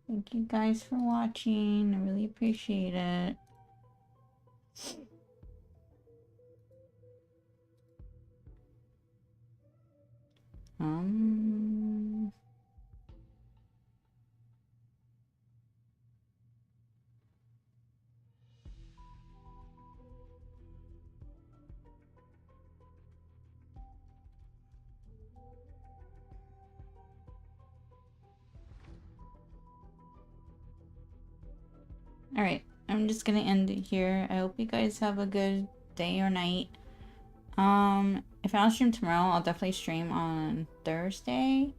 Thank you guys for watching. I really appreciate it. Alright, I'm just gonna end it here. I hope you guys have a good day or night. If I don't stream tomorrow, I'll definitely stream on Thursday.